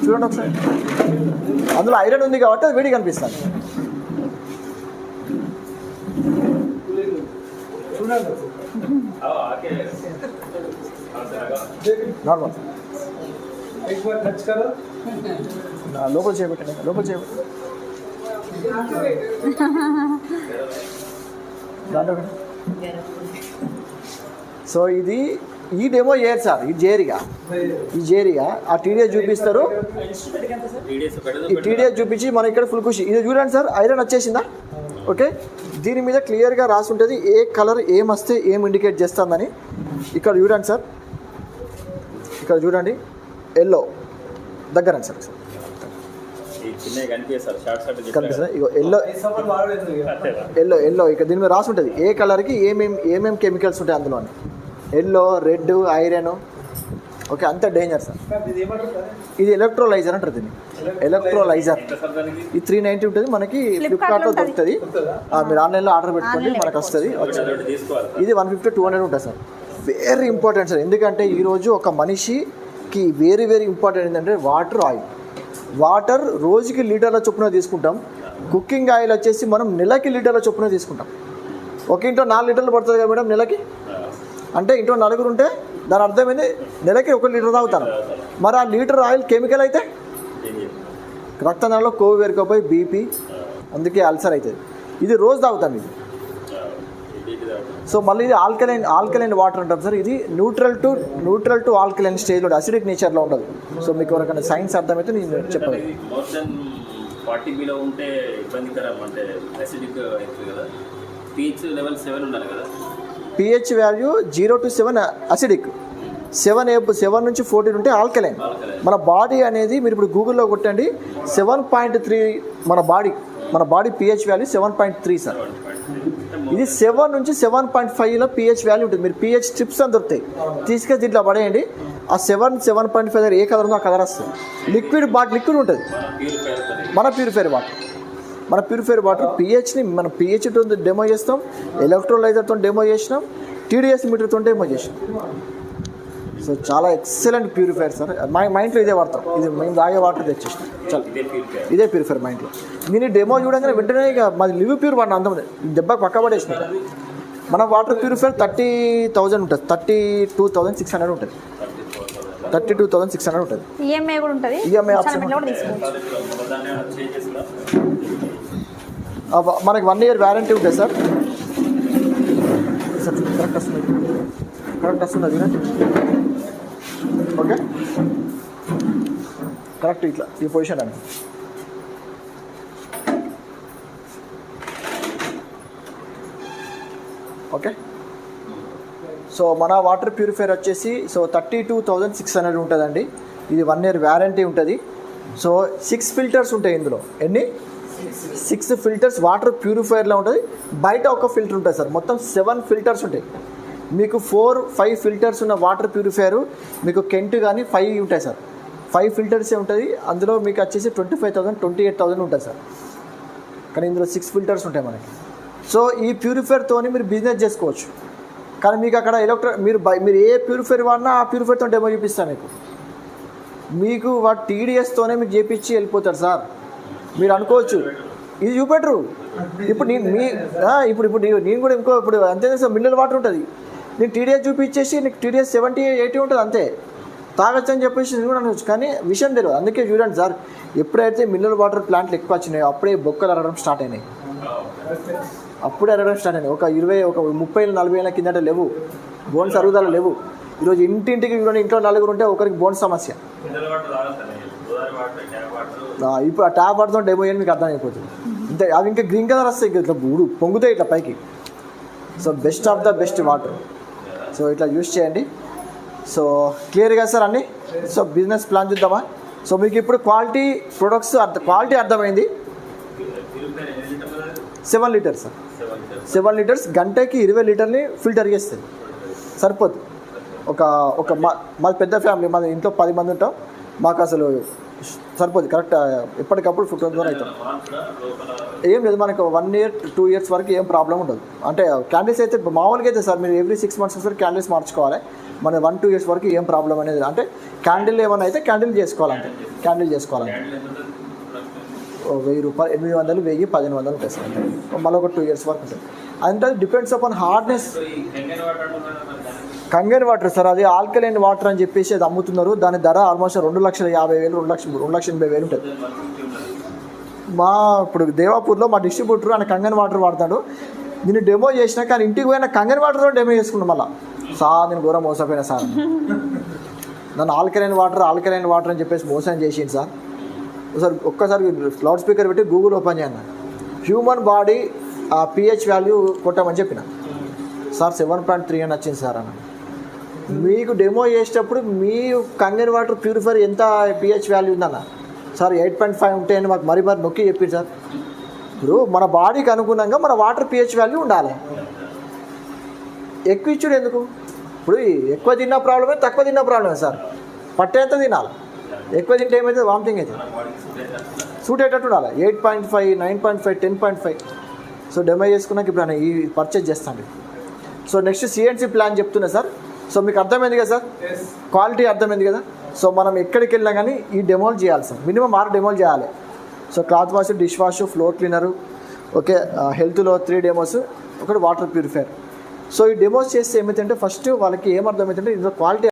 చూడండి ఒకసారి. అందులో ఐరన్ ఉంది కాబట్టి అది వేడి కనిపిస్తుంది. నార్మల్ एक बार टच करो లోపల చేయబెట్టండి లోపల చేయబెట్టి దాంట్లో పెట్టండి. సో ఇది ఈ డెమో చేయరు సార్ ఇది చేయరిగా ఈ చేయరిగా ఆ టీడీఎస్ చూపిస్తారు ఈ టీడీఎస్ చూపించి మనం ఇక్కడ ఫుల్ ఖుషి ఇది చూడండి సార్ ఐరన్ వచ్చేసిందా ఓకే దీని మీద క్లియర్గా రాసి ఉంటుంది ఏ కలర్ ఏం వస్తే ఏం ఇండికేట్ చేస్తుందని ఇక్కడ చూడండి సార్ ఇక్కడ చూడండి ఎల్లో దగ్గర సార్ కనిపిస్తుంది ఇగో ఎల్లో ఎల్లో ఎల్లో ఇక్కడ దీని మీద రాసి ఉంటుంది ఏ కలర్కి ఏమేమి కెమికల్స్ ఉంటాయి అందులో ఎల్లో రెడ్ ఐరన్ ఓకే అంత డేంజర్ సార్ ఇది ఎలక్ట్రోలైజర్ అంటారు దీన్ని ఎలక్ట్రోలైజర్ ఇది 390 ఉంటుంది మనకి ఫ్లిప్కార్ట్లో దొరుకుతుంది మీరు ఆన్లైన్లో ఆర్డర్ పెట్టుకోండి మనకు వస్తుంది ఇది 150 200 ఉంటుంది సార్ వెరీ ఇంపార్టెంట్ సార్ ఎందుకంటే ఈరోజు ఒక మనిషికి వెరీ ఇంపార్టెంట్ ఏంటంటే వాటర్ రోజుకి లీటర్ల చొప్పున తీసుకుంటాం కుకింగ్ ఆయిల్ వచ్చేసి మనం నెలకి లీటర్ల చొప్పున తీసుకుంటాం ఒక ఇంట్లో 4 లీటర్లు పడుతుంది కదా మేడం నెలకి అంటే ఇంట్లో 4 ఉంటే దాని అర్థమైంది నెలకి 1 లీటర్ తాగుతాను మరి ఆ లీటర్ ఆయిల్ కెమికల్ అయితే రక్తనాళంలో కొవ్వు పేరుకుపోయి బీపీ అందుకే అల్సర్ అవుతుంది ఇది రోజు తాగుతాం ఇది సో మళ్ళీ ఇది ఆల్కలైన్ వాటర్ అంటాం సార్ ఇది న్యూట్రల్ టు ఆల్కలైన్ స్టేజ్లో అసిడిక్ నేచర్లో ఉండదు సో మీకు ఎవరికైనా సైన్స్ అర్థమైతే నేను చెప్పాలి మోర్ దెన్ 40 బిలో ఉంటే ఇబ్బందికరం అంటే అసిడిక్ అవుతుంది కదా pH లెవెల్ 7 ఉండాలి కదా pH వాల్యూ 0 to 7 అసిడిక్ 7 నుంచి 14 ఉంటే ఆల్కలైన్ మన బాడీ అనేది మీరు ఇప్పుడు గూగుల్లో కొట్టండి 7.3 మన బాడీ pH వాల్యూ 7.3 సార్ ఇది 7 నుంచి 7.5లో pH వాల్యూ ఉంటుంది మీరు pH స్ట్రిప్స్ అని దొరుకుతాయి తీసుకెళ్ళి దీంట్లో పడేయండి ఆ 7.5 దగ్గర ఏ కలర్ ఉందో ఆ కలర్ వస్తుంది లిక్విడ్ ఉంటుంది మన ప్యూరిఫైర్ వాటర్ pHని మనం pHతో డెమో చేస్తాం ఎలక్ట్రోలైజర్తో డెమో చేసినాం TDS మీటర్తో డెమో చేసినాం సో చాలా ఎక్సలెంట్ ప్యూరిఫైర్ సార్ మా ఇంట్లో ఇదే వాడతాం ఇది మేము తాగే వాటర్ తెచ్చేసినాం చాలా ఇదే ప్యూరిఫైర్ మా ఇంట్లో నేను డెమో చూడగానే వెంటనే ఇక మాది లివ్ ప్యూర్ వాడిన అందం దెబ్బకి పక్క పడేసిన మన వాటర్ ప్యూరిఫైర్ 30,000 ఉంటుంది 32,600 ఉంటుంది 32,600 ఉంటుంది ఈఎంఐ కూడా ఉంటుంది ఈఎంఐ ఆప్షన్ మనకి 1 year వారంటీ ఉంటుంది సార్ కరెక్ట్ వస్తుంది ఓకే కరెక్ట్ ఇట్లా ఈ పొజిషన్ అని ఓకే సో మన వాటర్ ప్యూరిఫైర్ వచ్చేసి సో 32,600 ఉంటుందండి ఇది 1 year వారంటీ ఉంటుంది సో 6 ఫిల్టర్స్ ఉంటాయి ఇందులో ఎన్ని 6 ఫిల్టర్స్ వాటర్ ప్యూరిఫైర్లో ఉంటుంది బయట ఒక ఫిల్టర్ ఉంటుంది సార్ మొత్తం 7 ఫిల్టర్స్ ఉంటాయి మీకు 4-5 ఫిల్టర్స్ ఉన్న వాటర్ ప్యూరిఫైర్ మీకు కెంట్ కానీ 5 ఉంటాయి సార్ 5 ఫిల్టర్సే ఉంటుంది అందులో మీకు వచ్చేసి 25,000 28,000 ఉంటుంది సార్ కానీ ఇందులో 6 ఫిల్టర్స్ ఉంటాయి మనకి సో ఈ ప్యూరిఫైర్తో మీరు బిజినెస్ చేసుకోవచ్చు కానీ మీకు అక్కడ మీరు ఏ ప్యూరిఫైర్ వాడినా ఆ ప్యూరిఫైర్తో డెమో చూపిస్తాను మీకు వాటి TDSతోనే మీకు చేపించి వెళ్ళిపోతారు సార్ మీరు అనుకోవచ్చు ఇది చూపెట్టరు ఇప్పుడు నేను కూడా ఇప్పుడు అంతే సార్ మినరల్ వాటర్ ఉంటుంది నేను TDS చూపించేసి నీకు TDS 70-80 ఉంటుంది అంతే తాగొచ్చు అని చెప్పేసి నేను కూడా అనవచ్చు కానీ విషయం తెలియదు అందుకే చూడండి సార్ ఎప్పుడైతే మినరల్ వాటర్ ప్లాంట్లు ఎక్కువ వచ్చినాయో అప్పుడే బొక్కలు అరగడం స్టార్ట్ అయినాయి ఒక 30-40 ఏళ్ళ కిందట లేవు బోన్స్ అరుగుదల లేవు ఈరోజు ఇంటింటికి ఇంట్లో 4 ఉంటే ఒకరికి బోన్స్ సమస్య ఇప్పుడు ఆ ట్యాప్ వాటర్తో డెమో చేయని మీకు అర్థమైపోతుంది ఇంత అవి ఇంకా గ్రీన్ కలర్ వస్తాయి ఇట్లా పొంగుతాయి ఇట్లా పైకి so best of the best water so ఇట్లా యూస్ చేయండి సో క్లియర్గా సార్ అన్నీ సో బిజినెస్ ప్లాన్ చూద్దామా సో మీకు ఇప్పుడు క్వాలిటీ అర్థమైంది 7 లీటర్స్ సార్ 7 లీటర్స్ గంటకి 20 లీటర్ని ఫిల్టర్ చేస్తుంది సరిపోతుంది మాది పెద్ద ఫ్యామిలీ మాది ఇంట్లో 10 మంది ఉంటాం మాకు అసలు సరిపోదు కరెక్ట్ ఎప్పటికప్పుడు ఫుడ్ అవుతాం ఏం లేదు మనకు 1 year 2 years వరకు ఏం ప్రాబ్లం ఉండదు అంటే క్యాండిల్స్ అయితే మామూలుగా అయితే సార్ మీరు ఎవ్రీ 6 months ఒకసారి క్యాండిల్స్ మార్చుకోవాలి మన 1-2 years వరకు ఏం ప్రాబ్లం అనేది అంటే క్యాండిల్ ఏమైనా అయితే క్యాండిల్ చేసుకోవాలంటే 1000 రూపాయలు 800 1000 1500 ఉంటుంది సార్ మళ్ళీ ఒక 2 years వరకు ఉంటుంది అంటే డిపెండ్స్ అపాన్ హార్డ్నెస్. సో ఈ కంగన్ వాటర్ అంటున్నారు మరి దానికి కంగన్ వాటర్ సార్, అది ఆల్కలైన్ వాటర్ అని చెప్పేసి అది అమ్ముతున్నారు. దాని ధర ఆల్మోస్ట్ 2,50,000 2,80,000 ఉంటుంది. 150 ఉన్నది. మా ఇప్పుడు దేవాపూర్లో మా డిస్ట్రిబ్యూటర్ ఆయన కంగన్ వాటర్ వాడతాడు. నేను డెమో చేసినా కానీ ఇంటికి పోయిన కంగన్ వాటర్లో డెమో చేసుకున్నాను. మళ్ళీ సార్ నేను ఘోరం మోసపోయినా సార్, నన్ను ఆల్కలైన్ వాటర్ అని చెప్పేసి మోసం చేసింది సార్. సార్ ఒక్కసారి లౌడ్ స్పీకర్ పెట్టి గూగుల్ ఓపెన్ చేయను, హ్యూమన్ బాడీ pH వాల్యూ కొట్టమని చెప్పిన. సార్ 7.3 అని వచ్చింది సార్ అన్న. మీకు డెమో చేసేటప్పుడు మీ కంగన్ వాటర్ ప్యూరిఫైర్ ఎంత pH వాల్యూ ఉందన్న? సార్ 8.5 ఉంటే అని మాకు మరి నొక్కి చెప్పింది సార్. ఇప్పుడు మన బాడీకి అనుగుణంగా మన వాటర్ pH వాల్యూ ఉండాలి. ఎక్కువ ఇచ్చుడు ఎందుకు? ఇప్పుడు ఎక్కువ తిన్న ప్రాబ్లమే, తక్కువ తిన్న ప్రాబ్లమే సార్. పట్టేంత తినాలి. ఎక్కువ తింటే ఏమైతే వామిటింగ్ అయితే సూట్ అయ్యేటట్టు ఉండాలి. 8.5 9.5 10.5. సో డెమో చేసుకున్నాక ఇప్పుడు ఈ పర్చేజ్ చేస్తాను. సో నెక్స్ట్ CNC ప్లాన్ చెప్తున్నా సార్. సో మీకు అర్థమైంది కదా సార్, క్వాలిటీ అర్థమైంది కదా. సో మనం ఎక్కడికి వెళ్ళినా కానీ ఈ డెమోలు చేయాలి సార్, మినిమం 6 డెమోలు చేయాలి. So cloth wash, dish wash, floor cleaner, okay, హెల్త్లో 3 డెమోస్, ఒకటి వాటర్ ప్యూరిఫైర్. సో ఈ డెమోస్ చేస్తే ఏమైతే ఫస్ట్ వాళ్ళకి ఏమర్థమవుతుందంటే ఇందులో క్వాలిటీ